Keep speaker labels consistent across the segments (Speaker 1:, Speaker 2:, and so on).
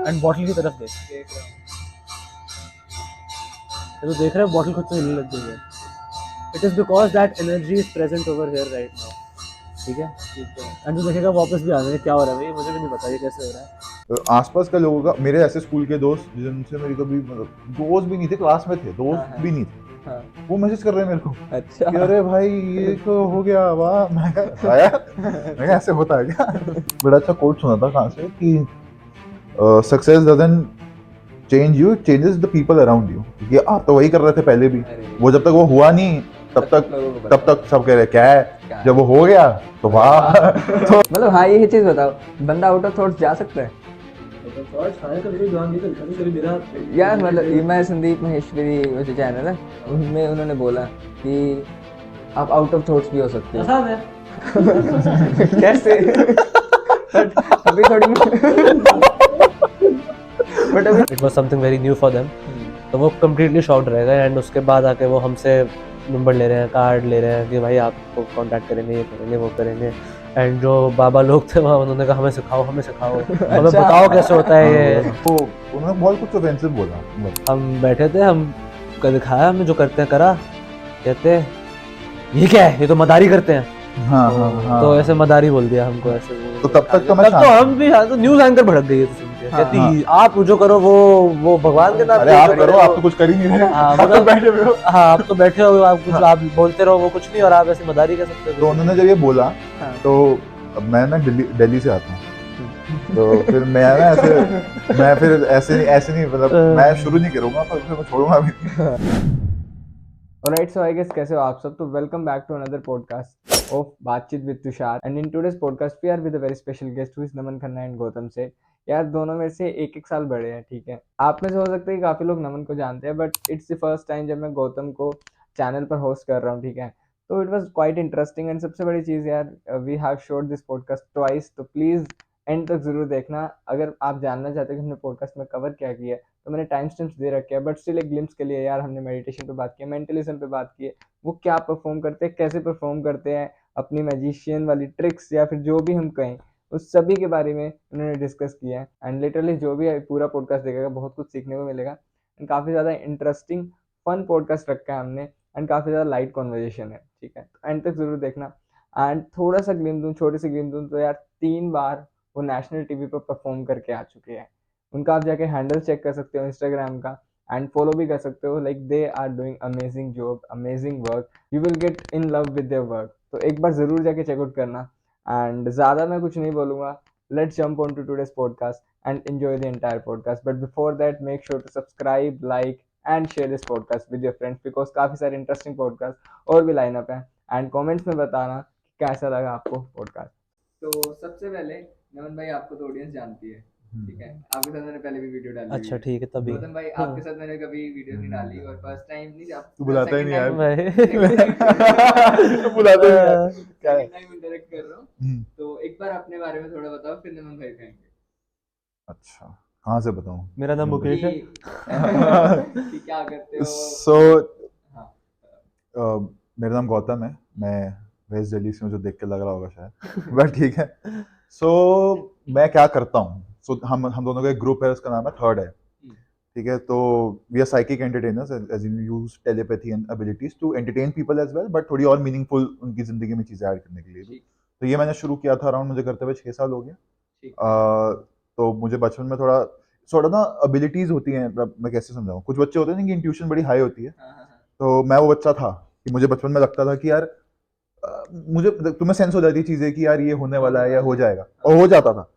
Speaker 1: And bottle की तरफ देख,
Speaker 2: देख रहा हूँ।
Speaker 1: तो देख रहे हो बॉटल खुद से हिलने लग गई है. It is because that energy is present over here right now. ठीक है, एंड तू देखेगा वापस भी आ जाएगा. क्या हो रहा है भाई, मुझे भी नहीं पता ये कैसे हो रहा है.
Speaker 3: तो आसपास का लोगों का, मेरे ऐसे स्कूल के दोस्त जिनसे मेरी कभी मतलब दोस्त भी नहीं थे, क्लास में थे, दोस्त भी नहीं थे, वो मैसेज कर रहे हैं मेरे को
Speaker 2: अच्छा
Speaker 3: कि अरे भाई ये तो हो गया, वाह. मैं कहा आया, मैं कहा ऐसे होता है क्या. बड़ा अच्छा कोट सुना था कहाँ से कि success doesn't change you, changes the people around you. क्योंकि आप तो वही कर रहे थे पहले भी, वो जब तक वो हुआ नहीं तब तक सब कह रहे क्या है, जब वो हो गया तो वाह.
Speaker 2: मतलब हाँ ये चीज बताओ, बंदा आउट ऑफ थॉट्स जा सकता है यार. मतलब मैं संदीप महेश्वरी वो जो चैनल है उनमें उन्होंने बोला कि आप आउट ऑफ थॉट्स भी हो सकते हो. कैसे अभी थोड़ी बट अभी
Speaker 1: it was something very new for them. तो वो कम्प्लीटली शॉक्ड रहेगा. एंड उसके बाद आके वो हमसे नंबर ले रहे हैं, कार्ड ले रहे हैं कि भाई आपको कांटेक्ट करेंगे, ये करेंगे, वो करेंगे. एंड जो बाबा लोग थे वहाँ, उन्होंने कहा हमें सिखाओ, हमें बताओ कैसे होता है ये.
Speaker 3: तो उन्होंने बहुत कुछ ऑफेंसिव बोला.
Speaker 1: हम बैठे थे, हम दिखाया, हमने जो करते हैं करा. कहते ये क्या है, ये तो मदारी करते हैं.
Speaker 3: हाँ.
Speaker 1: तो ऐसे मदारी बोल दिया हमको ऐसे.
Speaker 3: तो तब तक तो मैं
Speaker 1: तब तो हम भी तो न्यूज़ एंकर भड़क गई तो सुन के. कहती आप जो करो वो भगवान के नाम
Speaker 3: अरे आप करो, आप तो कुछ कर ही नहीं रहे.
Speaker 1: हाँ,
Speaker 3: आप तो बैठे हुए हो.
Speaker 1: हाँ, आप तो बैठे हो, आप कुछ आप बोलते रहो, वो कुछ नहीं, और आप ऐसे मदारी कर सकते हो.
Speaker 3: तो उन्होंने जब ये बोला तो अब मैं ना दिल्ली से आता हूँ, तो फिर मैं फिर ऐसे नहीं मतलब मैं शुरू नहीं करूँगा, पर फिर मैं छोड़ूंगा भी.
Speaker 2: Alright, so I guess कैसे हो आप सब. तो welcome back to another podcast of Baatcheet with Tushar. And in today's podcast we are with a very special guest who is Naman Khanna and Gautam से. यार दोनों मेरे से एक साल बड़े हैं. ठीक है, आप में से हो सकता है कि काफ़ी लोग नमन को जानते हैं, but it's the first time जब मैं गौतम को चैनल पर होस्ट कर रहा हूँ. ठीक है, तो it was quite interesting. And सबसे बड़ी चीज़ यार, we have showed this podcast twice, तो प्लीज़ एंड तक ज़रूर देखना अगर आप जानना चाहते हो कि हमने पॉडकास्ट में कवर क्या किया है. तो मैंने टाइम स्टैम्प्स दे रखे हैं, बट स्टिल एक ग्लिम्स के लिए यार हमने मेडिटेशन पे बात की, मेंटलिज्म पे बात की है, वो क्या परफॉर्म करते हैं, कैसे परफॉर्म करते हैं, अपनी मैजिशियन वाली ट्रिक्स या फिर जो भी हम कहें उस सभी के बारे में उन्होंने डिस्कस किया है. एंड लिटरली जो भी पूरा पॉडकास्ट देखेगा बहुत कुछ सीखने को मिलेगा. एंड काफ़ी ज़्यादा इंटरेस्टिंग फन पॉडकास्ट रखा है हमने. एंड काफ़ी ज़्यादा लाइट कॉन्वर्जेशन है. ठीक है, तो एंड तक ज़रूर देखना. एंड थोड़ा सा ग्लिम दूँ, छोटी सी ग्लिम दूँ, तो यार 3 बार वो नेशनल टीवी पर परफॉर्म करके आ चुके हैं. उनका आप जाके हैंडल चेक कर सकते हो इंस्टाग्राम का, एंड फॉलो भी कर सकते हो. Like they are doing amazing job, amazing work, you will get in love with their work. तो एक बार ज़रूर जाके चेकआउट करना. एंड ज़्यादा मैं कुछ नहीं बोलूँगा, let's jump on to today's podcast and enjoy the entire podcast. But before that make sure to subscribe, like and share this podcast with your friends, because काफ़ी सारे इंटरेस्टिंग पॉडकास्ट और भी लाइनअप हैं. एंड कॉमेंट्स में बताना कैसा लगा आपको पॉडकास्ट. तो सबसे पहले नमन भाई, आपको तो ऑडियंस जानती है. ठीक है, आपके साथ मैंने पहले भी वीडियो डाली.
Speaker 1: अच्छा ठीक है, तभी
Speaker 2: गौतम भाई आपके साथ मैंने कभी वीडियो नहीं डाली, और फर्स्ट टाइम नहीं, आप
Speaker 3: तू बुलाता ही नहीं यार.
Speaker 1: भाई.
Speaker 3: बुलाते ही नहीं क्या है.
Speaker 2: टाइम इंटरेक्ट कर रहा हूँ. तो एक बार अपने बारे में थोड़ा बताओ, फिर नमन भाई कहेंगे.
Speaker 3: अच्छा, कहाँ से बताऊँ.
Speaker 1: मेरा नाम मुकेश है.
Speaker 2: कि क्या करते हो.
Speaker 3: सो
Speaker 2: हाँ.
Speaker 3: मेरा नाम गौतम है. मैं वेस्ट दिल्ली से हूँ, जो देख के लग रहा होगा शायद, बट ठीक है. सो मैं क्या करता हूँ. सो हम दोनों का एक ग्रुप है, उसका नाम है थर्ड है. ठीक है, तो we are psychic entertainers, as in use telepathy and abilities to entertain people as well, but थोड़ी और मीनिंगफुल उनकी जिंदगी में चीजें ऐड करने के लिए भी. तो ये मैंने शुरू किया था अराउंड, मुझे करते हुए 6 साल हो गया. तो मुझे बचपन में थोड़ा ना एबिलिटीज होती हैं. मैं कैसे समझाऊँ, कुछ बच्चे होते हैं जिनकी इंट्यूशन बड़ी हाई होती है. तो मैं वो बच्चा था कि मुझे बचपन में लगता था कि यार मुझे तुम्हें सेंस हो जाती है चीजें कि यार ये होने वाला है या हो जाएगा, और हो जाता था.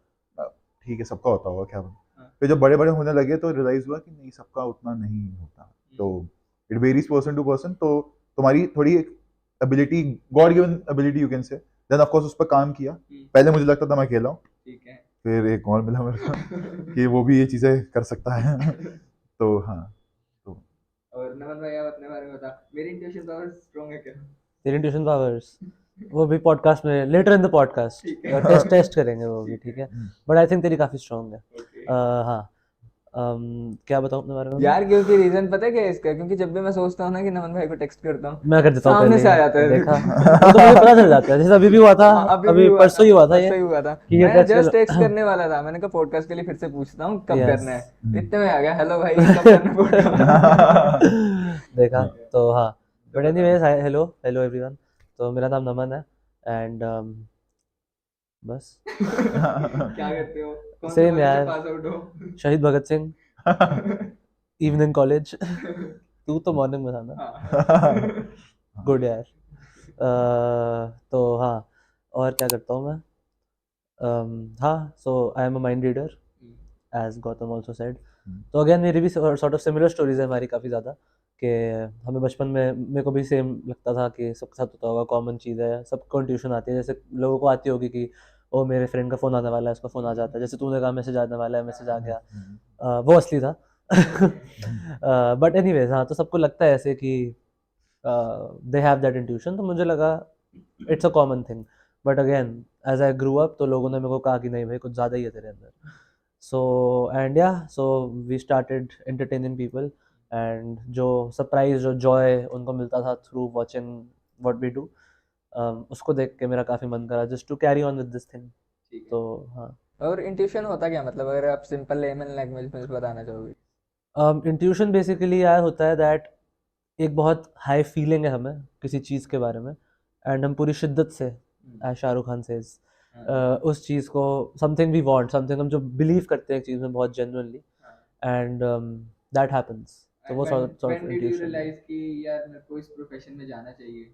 Speaker 3: ठीक है, सबका होता होगा क्या. फिर जब बड़े बड़े होने लगे तो रियलाइज हुआ कि नहीं, सबका उतना नहीं होता. तो it varies person to person. तो तुम्हारी थोड़ी ability, god given ability you can say. Then of course उस पर काम किया. पहले मुझे लगता था मैं अकेला हूँ, फिर एक और मिला मेरे को कि वो भी ये चीजें कर सकता है. तो हाँ. तो
Speaker 2: और नमन भाई आप अपने बारे में बता. मेरी इंट्यूशन पावर स्ट्रांग है क्या.
Speaker 1: तेरी ट्यूशन पावर्स वो भी पॉडकास्ट में later in the podcast test करेंगे वो भी. ठीक है, बट आई थिंक तेरी काफ़ी स्ट्रांग है. हाँ, क्या बताऊं अपने बारे में?
Speaker 2: यार क्योंकि रीजन पता है क्या है इसका, क्योंकि जब भी मैं सोचता हूँ ना कि नमन भाई को टेक्स्ट करता हूँ,
Speaker 1: मैं कर देता हूँ
Speaker 2: सामने
Speaker 1: पहले
Speaker 2: से आ
Speaker 1: ही।
Speaker 2: जाता है।
Speaker 1: देखा वो तो मुझे पता चल जाता है, जैसे अभी भी हुआ था,
Speaker 2: हाँ, अभी
Speaker 1: अभी
Speaker 2: भी हुआ
Speaker 1: परसों ही हुआ था ये,
Speaker 2: परसों ही हुआ था।
Speaker 1: कि ये
Speaker 2: मैं
Speaker 1: टेक्स्ट
Speaker 2: जस्ट टेक्स्ट करने वाला था, मैंने कहा पॉडकास्ट के लिए फिर से पूछता हूँ कब
Speaker 1: Yes.
Speaker 2: करना है, इतने में आ गया हेलो भाई कब करना है पॉडकास्ट।
Speaker 1: देखा तो हाँ, but anyways hello hello everyone. तो मेरा नाम नमन है एंड बस
Speaker 2: क्या करते हो, कौन से
Speaker 1: सेम
Speaker 2: कॉलेज से
Speaker 1: यार,
Speaker 2: पास आउट हो?
Speaker 1: शहीद भगत सिंह इवनिंग कॉलेज। तू तो मॉर्निंग में था ना?
Speaker 2: हाँ।
Speaker 1: गुड यार। तो हाँ, और क्या करता हूँ मैं? हाँ, so I am a mind reader as Gautam also said. तो अगेन मेरी भी सॉर्ट ऑफ सिमिलर स्टोरीज है हमारी काफ़ी ज़्यादा, कि हमें बचपन में मेरे को भी सेम लगता था कि सबके साथ होता होगा, कॉमन चीज़ है, सबको ट्यूशन आती है, जैसे लोगों को आती होगी कि ओ मेरे फ्रेंड का फ़ोन आने वाला है, उसका फ़ोन आ जाता है, जैसे तूने कहा मैसेज आने वाला है, मैसेज आ गया। वो असली था। बट एनीवेज हाँ, तो सबको लगता है ऐसे कि दे हैव दैट इंट्यूशन, तो मुझे लगा it's a common thing. But again as I grew up तो लोगों ने मेरे को कहा कि नहीं भाई कुछ ज़्यादा ही है तेरे अंदर। सो एंड या so we started entertaining people, and जो सरप्राइज जो जॉय उनको मिलता था through watching what we do, उसको देख के मेरा काफ़ी मन करा just to carry on with this thing. तो हाँ,
Speaker 2: और इंट्यूशन होता क्या, मतलब अगर आप सिंपल लेमन लैंग्वेज में बताना चाहोगे?
Speaker 1: इंट्यूशन बेसिकली यार होता है दैट एक बहुत हाई फीलिंग है हमें किसी चीज़ के बारे में, एंड हम पूरी शिद्दत से एज शाहरुख खान से उस चीज़ को समथिंग वी वांट, समथिंग हम जो बिलीव करते हैं एक चीज़ में बहुत जेन्युइनली, एंड दैट हैपेंस। तो वो सॉर्ट ऑफ इंट्यूशन है।
Speaker 2: कि यार मेरे को इस प्रोफेशन में जाना चाहिए,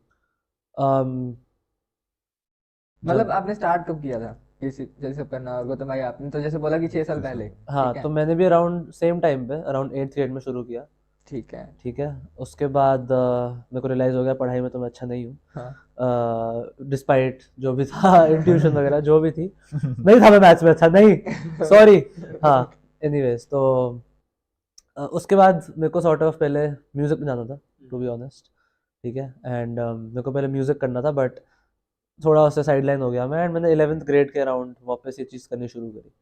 Speaker 2: मतलब
Speaker 1: जब
Speaker 2: आपने स्टार्ट कब किया था किसी जैसे करना? और गौतम भाई आपने तो जैसे बोला कि 6 साल पहले,
Speaker 1: हाँ,
Speaker 2: ठीक है
Speaker 1: तो मैंने भी अराउंड सेम टाइम पे अराउंड 8th ग्रेड में शुरू किया।
Speaker 2: ठीक है।
Speaker 1: ठीक है, उसके बाद मेरे को रियलाइज़ हो गया पढ़ाई में तो मैं अच्छा नहीं हूँ,
Speaker 2: हाँ
Speaker 1: डिस्पाइट जो भी था इंट्यूशन वगैरह जो भी थी, नहीं था मैं मैथ्स में अच्छा, नहीं सॉरी। हाँ, एनीवेज तो उसके बाद मेरे को सॉर्ट ऑफ पहले म्यूज़िक में जाना था टू बी ऑनेस्ट। ठीक है, एंड मेरे को पहले म्यूज़िक करना था, बट थोड़ा उससे साइड लाइन हो गया मैं, एंड मैंने 11th ग्रेड के अराउंड वापस ये चीज़ करनी शुरू करी।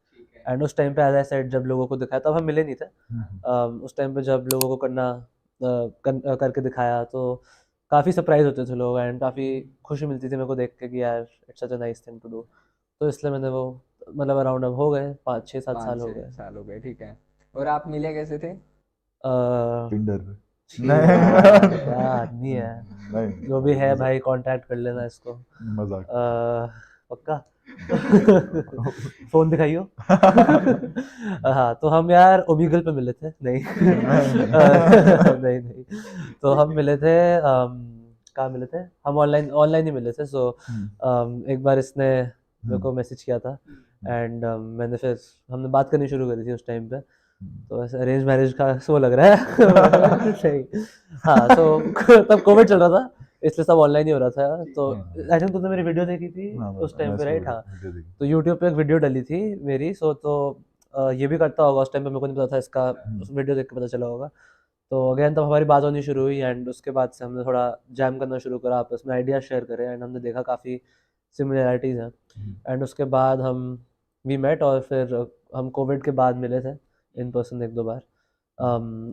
Speaker 1: एंड उस टाइम पे एज आई सेड जब लोगों को दिखाया, तब हम मिले नहीं थे, उस टाइम पे जब लोगों को करना करके दिखाया तो काफ़ी सरप्राइज होते थे लोग, एंड काफ़ी खुशी मिलती थी मेरे को देख के कि यार it's such a nice thing to do. तो इसलिए मैंने वो मतलब अराउंड अब हो गए 5-6-7 साल हो
Speaker 2: 5-6
Speaker 1: गए।
Speaker 2: साल हो गए, ठीक है। और आप मिले कैसे थे?
Speaker 3: टिंडर पे
Speaker 1: छी
Speaker 3: नहीं
Speaker 1: यार, क्या आदमी है,
Speaker 3: नहीं
Speaker 1: जो भी है भाई कांटेक्ट कर लेना इसको।
Speaker 3: मजाक
Speaker 1: पक्का फोन दिखाइयो। हाँ, तो हम यार ओमीगल पे मिले थे, नहीं नहीं नहीं, तो हम मिले थे कहाँ मिले थे, हम ऑनलाइन ऑनलाइन ही मिले थे। सो एक बार इसने मेरे को मैसेज किया था, एंड मैंने फिर हमने बात करनी शुरू करी थी उस टाइम पे, तो ऐसे अरेंज मैरिज का शो लग रहा है सही। हाँ, तो तब कोविड चल रहा था इसलिए सब ऑनलाइन ही हो रहा था। तो आई थिंक तुमने मेरी वीडियो देखी थी उस टाइम पे, राइट? हाँ, तो यूट्यूब पे एक वीडियो डली थी मेरी, सो तो ये भी करता होगा उस टाइम पे, मेरे को नहीं पता था इसका, उस वीडियो देख के पता चला होगा। तो अगेन तब हमारी बात होनी शुरू हुई, एंड उसके बाद से हमने थोड़ा जैम करना शुरू करा, आपस में आइडिया शेयर करे, एंड हमने देखा काफ़ी सिमिलैरिटीज़ हैं, एंड उसके बाद हम वी मेट, और फिर हम कोविड के बाद मिले थे इन पर्सन 1-2 बार,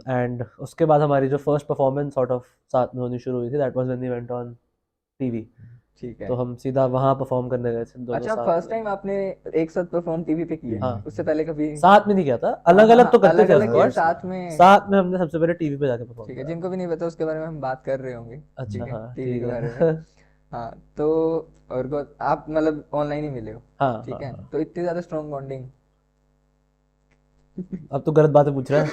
Speaker 1: एंड उसके बाद हमारी जो फर्स्ट परफॉर्मेंस सॉर्ट ऑफ साथ में होनी शुरू हुई थी, that was when we went on TV.
Speaker 2: ठीक है।
Speaker 1: तो हम सीधा वहाँ परफॉर्म करने गए थे दोनों
Speaker 2: अच्छा,
Speaker 1: साथ
Speaker 2: फर्स्ट
Speaker 1: में।
Speaker 2: टाइम आपने एक साथ परफॉर्म टीवी पे किया?
Speaker 1: हाँ,
Speaker 2: उससे पहले कभी
Speaker 1: साथ में नहीं किया था, अलग अलग तो करते थे
Speaker 2: अलग-अलग
Speaker 1: ऑफ
Speaker 2: किया,
Speaker 1: कोर्स,
Speaker 2: साथ में
Speaker 1: हमने सबसे पहले टीवी पे जाके परफॉर्म
Speaker 2: ठीक है।
Speaker 1: करा।
Speaker 2: जिनको भी नहीं पता उसके बारे में हम बात कर रहे होंगे,
Speaker 1: अच्छा,
Speaker 2: ठीक है,
Speaker 1: हाँ
Speaker 2: टीवी
Speaker 1: ठीक
Speaker 2: के बारे
Speaker 1: है।
Speaker 2: में। हाँ, तो और आप मतलब ऑनलाइन ही मिले हो,
Speaker 1: हाँ
Speaker 2: ठीक
Speaker 1: हाँ
Speaker 2: है,
Speaker 1: हाँ,
Speaker 2: तो इतनी ज्यादा स्ट्रॉन्ग बॉन्डिंग?
Speaker 1: अब तो गलत बातें पूछ रहा है।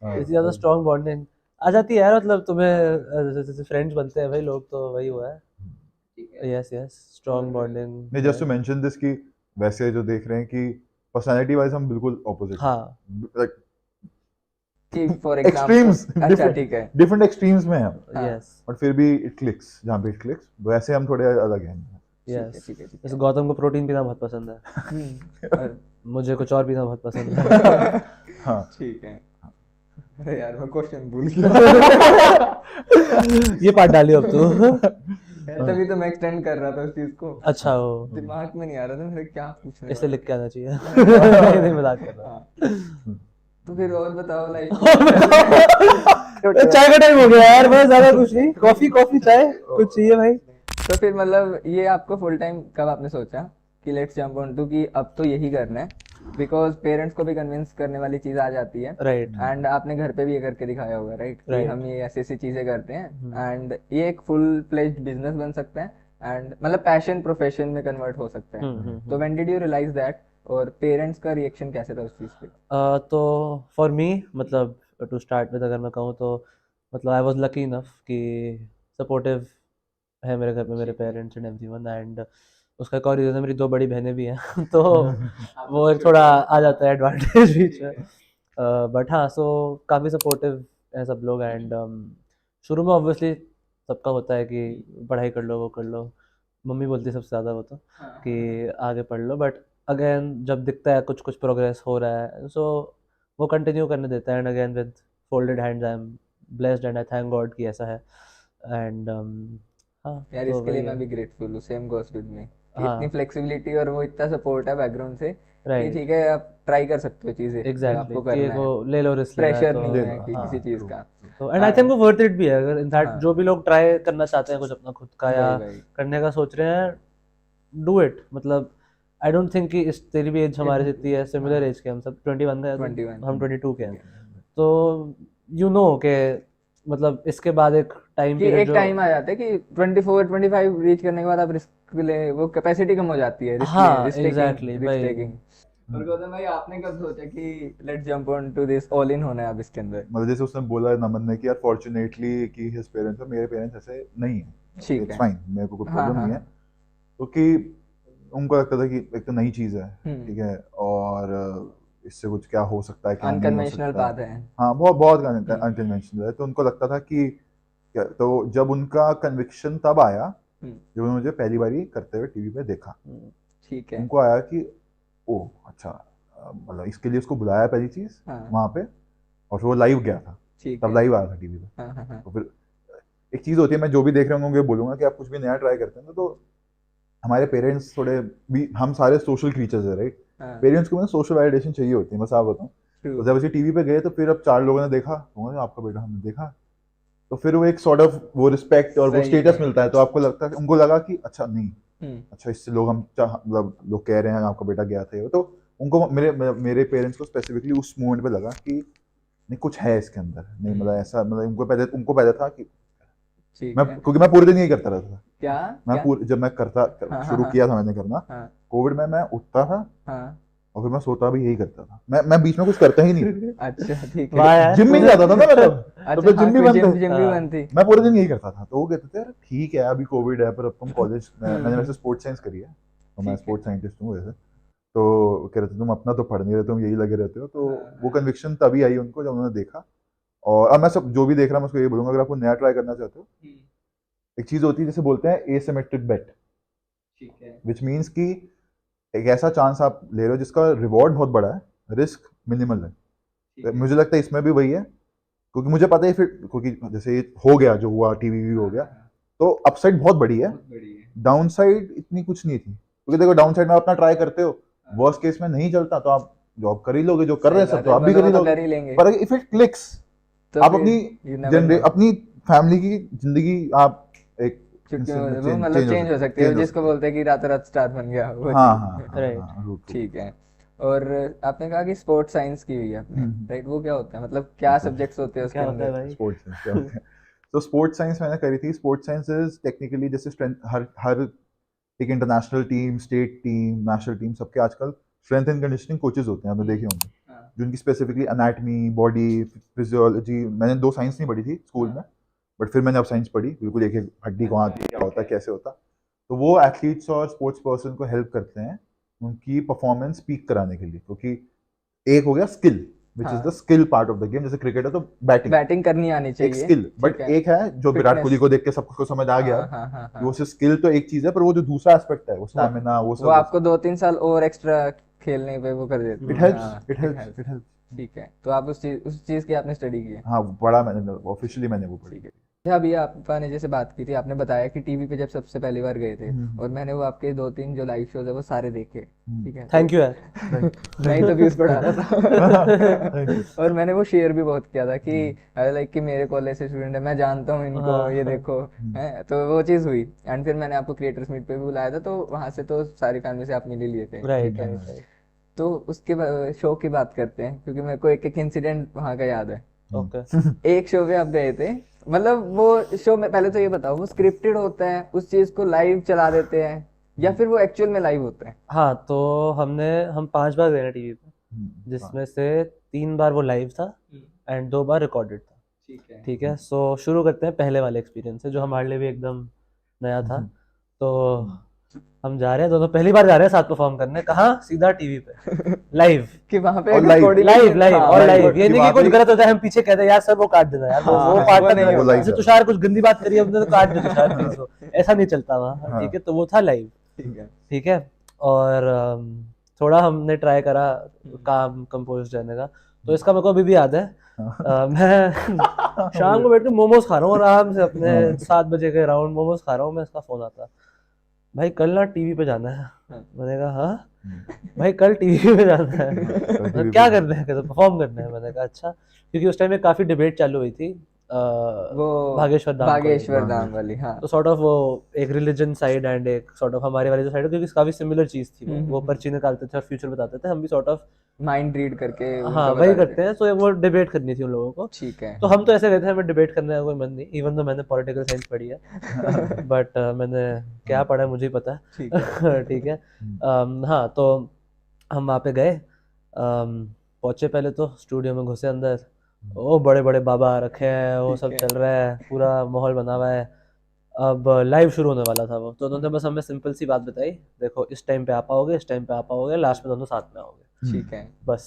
Speaker 1: इतनी ज़्यादा स्ट्रॉन्ग बॉन्डिंग आ जाती है यार, मतलब तुम्हें जैसे फ्रेंड्स बनते हैं भाई लोग, तो वही हुआ है। Yes yes, strong bonding.
Speaker 3: नहीं जस्ट टू मेंशन दिस कि वैसे जो देख रहे हैं कि पर्सनालिटी वाइज हम बिल्कुल ऑपोजिट
Speaker 1: हाँ,
Speaker 3: लाइक
Speaker 2: कि फॉर
Speaker 3: एक्सट्रीम्स
Speaker 2: एग्जांपल, अच्छा ठीक है,
Speaker 3: डिफरेंट एक्सट्रीम्स में हम,
Speaker 1: यस
Speaker 3: बट फिर भी इट क्लिक्स, जहाँ पे इट क्लिक्स वैसे हम थोड़े अलग हैं।
Speaker 1: यस।
Speaker 2: ठीक है, ठीक
Speaker 1: जैसे
Speaker 2: है।
Speaker 1: गौतम को प्रोटीन पीना बहुत पसंद है,
Speaker 2: और
Speaker 1: मुझे कुछ और पीना बहुत पसंद है।
Speaker 3: हाँ
Speaker 2: ठीक है। अरे यार मैं क्वेश्चन भूल गया।
Speaker 1: ये पार्ट डालियो अब तू।
Speaker 2: तभी तो मैं एक्सटेंड कर रहा था उस चीज को,
Speaker 1: अच्छा वो
Speaker 2: दिमाग में नहीं आ रहा था मेरे क्या पूछने
Speaker 1: इसे
Speaker 2: वाला
Speaker 1: लिख के आना चाहिए। नहीं नहीं, मजाक कर
Speaker 2: था।
Speaker 1: रहा
Speaker 2: हाँ, तो फिर और बताओ लाइक
Speaker 1: हूँ। चाय का टाइम हो गया यार, बस ज्यादा कुछ नहीं, कॉफी कॉफी चाय कुछ चाहिए भाई।
Speaker 2: तो फिर मतलब ये आपको फुल टाइम कब आपने सोचा कि लेट्स जंप ऑन टू कि अब तो यही करना है, बिकॉज पेरेंट्स को भी कन्विंस करने वाली चीज आ जाती है,
Speaker 1: राइट
Speaker 2: एंड आपने घर पे भी ये करके दिखाया होगा राइट कि
Speaker 1: Right.
Speaker 2: हम ये ऐसी ऐसी चीजें करते हैं एंड ये एक फुल प्लेज्ड बिजनेस बन सकता है एंड मतलब पैशन प्रोफेशन में कन्वर्ट हो सकता है। तो when did you realise that, और पेरेंट्स का रिएक्शन कैसे था उस चीज पे?
Speaker 1: तो फॉर मी मतलब टू स्टार्ट विद, अगर मैं कहूँ तो मतलब आई वाज लकी इनफ कि सपोर्टिव है मेरे घर पे मेरे पेरेंट्स एंड एवरीवन, एंड उसका एक और रीज़न है, मेरी 2 बड़ी बहनें भी हैं तो वो एक थोड़ा आ जाता है एडवांटेज बीच में। बट हाँ, सो काफ़ी सपोर्टिव है सब लोग, एंड शुरू में ऑब्वियसली सबका होता है कि पढ़ाई कर लो वो कर लो, मम्मी बोलती है सबसे ज़्यादा वो तो कि आगे पढ़ लो, बट अगेन जब दिखता है कुछ कुछ प्रोग्रेस हो रहा है सो वो कंटिन्यू करने देता है, and again with folded hands I am blessed and I thank God कि ऐसा है। एंड हाँ
Speaker 2: यार
Speaker 1: तो
Speaker 2: इसके लिए
Speaker 1: वही
Speaker 2: मैं
Speaker 1: है।
Speaker 2: भी ग्रेटफुल हूँ, सेम गोस विद मी,
Speaker 1: हाँ
Speaker 2: इतनी फ्लेक्सिबिलिटी और वो इतना सपोर्ट है बैकग्राउंड से कि
Speaker 1: राइट
Speaker 2: ठीक है आप ट्राई कर सकते हो चीजें जो
Speaker 1: एग्जैक्टली
Speaker 2: आपको
Speaker 1: कि
Speaker 2: करना
Speaker 1: वो
Speaker 2: है,
Speaker 1: ले लो रिस्क लेना है
Speaker 2: प्रेशर
Speaker 1: तो
Speaker 2: नहीं
Speaker 3: ले
Speaker 2: है
Speaker 3: लो,
Speaker 2: कि
Speaker 3: हाँ,
Speaker 2: किसी चीज
Speaker 3: true,
Speaker 2: का।
Speaker 1: तो एंड आई थिंक वो वर्थ इट भी है, अगर इनफैक्ट
Speaker 2: हाँ।
Speaker 1: जो भी लोग ट्राई करना चाहते हैं कुछ अपना खुद का या
Speaker 2: वही वही
Speaker 1: करने का सोच रहे हैं, डू इट। मतलब आई डोंट थिंक कि इस तेरी भी एज हमारे जितनी है, सिमिलर एज के हम सब 21 का है,
Speaker 2: 21
Speaker 1: तो हम 22 के हैं, तो यू नो के मतलब इसके बाद एक टाइम
Speaker 2: कि
Speaker 1: पीरियड
Speaker 2: एक
Speaker 1: जो
Speaker 2: टाइम आ जाता है कि 24 25 रीच करने के बाद आप रिस्क ले, वो कैपेसिटी कम हो जाती है रिस्क
Speaker 1: हाँ
Speaker 2: रिस्क
Speaker 1: एग्जैक्टली
Speaker 2: टेकिंग रिस्क
Speaker 1: भाई।
Speaker 2: टेकिंग। और गौतम भाई आपने कब सोचा कि let's jump on to this, all in होना है अब इसके अंदर?
Speaker 3: मतलब जैसे उसने बोला नमन ने कि यार फॉर्चुनेटली कि हिज पेरेंट्स, मेरे पेरेंट्स ऐसे नहीं है,
Speaker 2: ठीक
Speaker 3: इट्स
Speaker 2: है।
Speaker 3: फाइन, मेरे को कोई
Speaker 2: हाँ
Speaker 3: प्रॉब्लम
Speaker 2: हाँ
Speaker 3: नहीं है,
Speaker 2: हाँ।
Speaker 3: क्योंकि उनको लगता था कि एक तो नई चीज़ है,
Speaker 2: हम्म।
Speaker 3: ठीक है, और इससे कुछ क्या हो सकता है क्या नहीं हो
Speaker 2: अनकन्वेंशनल
Speaker 3: सकता है।
Speaker 2: पाथ है।
Speaker 3: हाँ, बहुत बहुत अनकन्वेंशनल है, तो उनको लगता था कि तो जब उनका कन्विक्शन तब आया
Speaker 2: हम्म,
Speaker 3: जब उन्होंने मुझे पहली बारी करते हुए टीवी पे देखा,
Speaker 2: ठीक है।
Speaker 3: उनको आया कि ओ अच्छा, मतलब इसके लिए उसको बुलाया पहली चीज़
Speaker 2: हाँ
Speaker 3: वहाँ पे, और फिर वो लाइव गया था,
Speaker 2: ठीक
Speaker 3: तब
Speaker 2: है।
Speaker 3: लाइव आया था टीवी पे।
Speaker 2: हाँ हाँ हाँ।
Speaker 3: तो फिर एक चीज़ होती है, मैं जो भी देख रहा हूँ उनको ये बोलूंगा कि आप कुछ भी नया ट्राई करते हैं ना, तो हमारे पेरेंट्स थोड़े भी, हम सारे सोशल क्रीचर्स है राइट,
Speaker 2: हाँ
Speaker 3: पेरेंट्स को ना सोशल वैलिडेशन चाहिए होती है, बस आप बताऊँ। तो
Speaker 2: ट्रू।
Speaker 3: जब ऐसे टीवी पे गए तो फिर अब 4 लोगों ने देखा, उन्होंने आपका बेटा हमने देखा, तो फिर वो एक सॉर्ट ऑफ वो रिस्पेक्ट और वो
Speaker 2: सही
Speaker 3: स्टेटस
Speaker 2: है।
Speaker 3: मिलता है, तो आपको लगता है, उनको लगा कि अच्छा नहीं,
Speaker 2: हम्म,
Speaker 3: अच्छा इससे लोग मतलब लोग कह रहे हैं आपका बेटा गया था ये वो, तो उनको मेरे पेरेंट्स को स्पेसिफिकली उस मोमेंट पे लगा कि नहीं कुछ है इसके अंदर, नहीं मतलब ऐसा, मतलब उनको पहले था कि
Speaker 2: ठीक
Speaker 3: मैं,
Speaker 2: है।
Speaker 3: क्योंकि मैं पूरे दिन यही करता रहता था,
Speaker 2: क्या
Speaker 3: मैं
Speaker 2: क्या?
Speaker 3: पूरे, जब मैं
Speaker 2: हाँ हाँ
Speaker 3: शुरू
Speaker 2: हाँ
Speaker 3: किया था मैंने करना
Speaker 2: हाँ
Speaker 3: कोविड में, मैं उठता था
Speaker 2: हाँ।
Speaker 3: और फिर मैं सोता भी यही करता था, मैं बीच में कुछ करता ही नहीं
Speaker 2: अच्छा ठीक
Speaker 1: वाह
Speaker 2: है।
Speaker 1: यार,
Speaker 3: जिम भी नहीं जाता था ना मैं तब,
Speaker 2: अच्छा
Speaker 3: तो
Speaker 2: हाँ,
Speaker 3: जिम भी
Speaker 2: कोई
Speaker 3: बंद
Speaker 2: जिम
Speaker 3: थे,
Speaker 2: जिम भी
Speaker 1: हाँ।
Speaker 2: बंद थी।
Speaker 3: मैं पूरे दिन यही करता था, तो वो कहते थे यार ठीक है अभी कोविड है पर अब तुम कॉलेज, मैंने वैसे स्पोर्ट्स साइंस करी है, तो मैं
Speaker 2: ठीक है।
Speaker 3: स्पोर्ट्स साइंटिस्ट हूँ वैसे, तो कह रहे थे तुम अपना तो पढ़ नहीं रहे, तुम यही लगे रहते हो, तो
Speaker 2: हाँ,
Speaker 3: वो कन्विक्शन तभी आई उनको जब उन्होंने देखा। और अब मैं सब जो भी देख रहा हूँ मैं उसको ये बोलूंगा, अगर आपको नया ट्राई करना चाहते हो, एक चीज होती है जिसे बोलते हैं एसिमेट्रिक बेट,
Speaker 2: ठीक है।
Speaker 3: विच मीन्स कि एक ऐसा चांस आप ले रहे हो जिसका रिवॉर्ड बहुत बड़ा है, रिस्क मिनिमल है, तो मुझे लगता है इसमें भी वही है, क्योंकि मुझे पता है फिर, क्योंकि जैसे ये हो गया जो हुआ टीवी हो गया, तो अपसाइड बहुत बड़ी है, डाउन साइड इतनी कुछ नहीं थी, क्योंकि देखो डाउन साइड में आप अपना ट्राई करते हो, वर्स्ट केस में नहीं चलता तो आप जॉब कर ही लोगे, जो कर रहे हैं सब तो आप भी कर ही
Speaker 2: कर
Speaker 3: लोगे,
Speaker 2: ही लेंगे।
Speaker 3: पर इफ इट क्लिक्स,
Speaker 2: तो
Speaker 3: आप
Speaker 2: फिर
Speaker 3: अपनी
Speaker 2: you never know।
Speaker 3: अपनी फैमिली की जिंदगी आप एक
Speaker 2: चुटकी
Speaker 3: instant में
Speaker 2: वो मतलब चेंज हो सकती है, जिसको बोलते हैं कि रातों रात स्टार बन गया वो
Speaker 3: हाँ
Speaker 2: चीज।
Speaker 3: हाँ हाँ
Speaker 1: Right.
Speaker 3: हाँ, root to
Speaker 2: ठीक है। और आपने कहा कि स्पोर्ट्स साइंस की हुई है आपने, राइट? वो क्या होता है, मतलब क्या सब्जेक्ट्स होते हैं उसके
Speaker 1: क्या होता है
Speaker 2: अंदर?
Speaker 1: भाई?
Speaker 3: स्पोर्ट्स साइंस क्या होता है? तो स्पोर्ट्स साइंस मैंने करी थी, स्पोर्ट्स साइंस इज टेक्निकली जैसे स्ट्रेंथ, हर एक international team, state team, national team, सबके आजकल स्ट्रेंथ एंड कंडीशनिंग कोचेज होते हैं, आपने देखे होंगे,
Speaker 2: हाँ,
Speaker 3: जिनकी स्पेसिफिकली एनाटमी, बॉडी फिजियोलॉजी, मैंने 2 साइंस नहीं पढ़ी थी स्कूल में, बट फिर मैंने अब साइंस पढ़ी, बिल्कुल एक एक हड्डी कहाँ आती है, क्या होता है, कैसे होता, तो वो एथलीट्स और स्पोर्ट्स पर्सन को हेल्प करते हैं उनकी परफॉर्मेंस पीक कराने के लिए, क्योंकि एक हो गया स्किल विच इज द
Speaker 2: हाँ।
Speaker 3: Skill part of the game, जैसे क्रिकेट है तो बैटिंग
Speaker 2: बैटिंग करनी आनी
Speaker 3: एक
Speaker 2: चाहिए।
Speaker 3: स्किल, बट
Speaker 2: ठीक है।
Speaker 3: एक है जो विराट
Speaker 2: Fitness।
Speaker 3: कोहली को देख के सबको समझ आ गया
Speaker 2: हाँ हाँ हाँ
Speaker 3: कि
Speaker 2: हाँ।
Speaker 3: वो स्किल तो एक चीज है, पर वो जो दूसरा एस्पेक्ट है वो स्टैमिना, वो
Speaker 2: वो
Speaker 3: सब
Speaker 2: आपको 2-3 साल और एक्स्ट्रा खेलने पे वो कर देते
Speaker 3: इट
Speaker 2: हैं।
Speaker 3: हेल्प्स,
Speaker 2: हाँ,
Speaker 3: it
Speaker 2: it
Speaker 3: helps,
Speaker 2: helps।
Speaker 3: It helps.
Speaker 2: ठीक है, तो आप उस चीज की आपने स्टडी की है?
Speaker 3: हाँ, बड़ा मैंने ऑफिशियली मैंने वो पढ़ी।
Speaker 2: ठीक है। अच्छा, अभी आपा ने जैसे बात की थी, आपने बताया कि टीवी पे जब सबसे पहली बार गए थे, और मैंने वो आपके 2-3 जो लाइव शोज है वो सारे देखे, ठीक है, तो
Speaker 1: थैंक यू यार।
Speaker 2: मैं ही तो व्यूज बढ़ा रहा था
Speaker 3: थैंक यू।
Speaker 2: और मैंने वो शेयर भी बहुत किया था कि लाइक कि मेरे कॉलेज से स्टूडेंट है, मैं जानता हूँ इनको,
Speaker 1: हाँ,
Speaker 2: ये
Speaker 1: हाँ।
Speaker 2: देखो है, तो वो चीज़ हुई। एंड फिर मैंने आपको क्रिएटर्स मीट पे भी बुलाया था, तो वहां से तो सारी फैमिली से आप मिल ही लिए थे,
Speaker 1: राइट
Speaker 2: ठीक है।
Speaker 1: Right right.
Speaker 2: तो उसके शो की बात करते हैं, क्योंकि मेरे को एक एक इंसिडेंट वहां का याद है।
Speaker 1: ओके।
Speaker 2: एक शो पे आप गए थे, मतलब वो शो में, पहले तो ये बताओ, वो स्क्रिप्टेड होता है, उस चीज को लाइव चला देते हैं, या फिर वो एक्चुअल में लाइव होता है?
Speaker 1: हाँ, तो हम 5 बार गए ना टीवी पे, जिसमें से 3 बार वो लाइव था एंड 2 बार रिकॉर्डेड था।
Speaker 2: ठीक है।
Speaker 1: ठीक है, सो शुरू करते हैं पहले वाले एक्सपीरियंस से, जो हमारे लिए भी एकदम नया था। तो हम जा रहे हैं, दोनों पहली बार जा रहे हैं साथ परफॉर्म करने। कहाँ? सीधा टीवी पे लाइव।
Speaker 2: कि वहां पे
Speaker 3: और
Speaker 2: अगर
Speaker 3: live,
Speaker 1: लाइव लाइव
Speaker 2: हाँ,
Speaker 1: और
Speaker 3: live,
Speaker 1: लाइव,
Speaker 3: कि
Speaker 1: ये नहीं कि
Speaker 3: वहाँ
Speaker 1: कुछ
Speaker 3: पे-
Speaker 1: गलत होता है हम पीछे कहते हैं यार सर वो काट देना यार, वो
Speaker 2: हाँ,
Speaker 1: वो
Speaker 2: वो
Speaker 1: पार्ट
Speaker 2: नहीं
Speaker 1: है,
Speaker 2: होता।
Speaker 1: जैसे तुषार कुछ गंदी बात करी हमने तो काट दे तुषार प्लीज, वो ऐसा नहीं चलता वहाँ।
Speaker 3: हाँ।
Speaker 1: ठीक है, तो वो था लाइव।
Speaker 2: ठीक है।
Speaker 1: ठीक है, और थोड़ा हमने ट्राई करा काम कंपोज रहने का। तो इसका मेरे को अभी भी याद है, मैं शाम को बैठ के मोमोज खा रहा हूँ आराम से, अपने 7 बजे के अराउंड मोमोज खा रहा हूँ मैं, इसका फोन आता, भाई कल ना टीवी पे जाना है। मैंने कहा हाँ भाई कल टीवी पे जाना है।
Speaker 3: TV
Speaker 1: क्या
Speaker 3: पे।
Speaker 1: करना है? कहते परफॉर्म करना है। मैंने कहा अच्छा, क्योंकि उस टाइम में काफी डिबेट चालू हुई थी
Speaker 2: वो
Speaker 1: भागेश्वर धाम को लेके।
Speaker 2: भागेश्वर धाम वाली, हाँ।
Speaker 1: तो सॉर्ट ऑफ वो एक रिलीजन साइड एंड एक सॉर्ट ऑफ हमारे वाली जो साइड है, क्योंकि काफी सिमिलर चीज थी। वो पर्ची निकालते थे और फ्यूचर बताते थे, हम भी सॉर्ट ऑफ
Speaker 2: माइंड रीड करके
Speaker 1: हाँ
Speaker 2: उनका
Speaker 1: वही
Speaker 2: बता
Speaker 1: करते हैं। तो वो डिबेट करनी थी उन लोगों को।
Speaker 2: ठीक है।
Speaker 1: तो हम तो ऐसे गए थे, हमें डिबेट करने का कोई मन नहीं, इवन तो मैंने पॉलिटिकल साइंस पढ़ी है बट मैंने क्या पढ़ा है मुझे ही पता
Speaker 2: ठीक
Speaker 1: है ठीक है। हाँ, तो हम वहाँ पे गए, पहुंचे, पहले तो स्टूडियो में घुसे अंदर, वो बड़े बड़े बाबा आ रखे हैं, वो सब चल रहा है, पूरा माहौल बना हुआ है। अब लाइव शुरू होने वाला था वो, तो उन्होंने बस हमें सिंपल सी बात बताई, देखो इस टाइम पे आप आओगे, इस टाइम पे आप आओगे, लास्ट में दोनों साथ में आओगे,
Speaker 2: ठीक है।
Speaker 1: बस।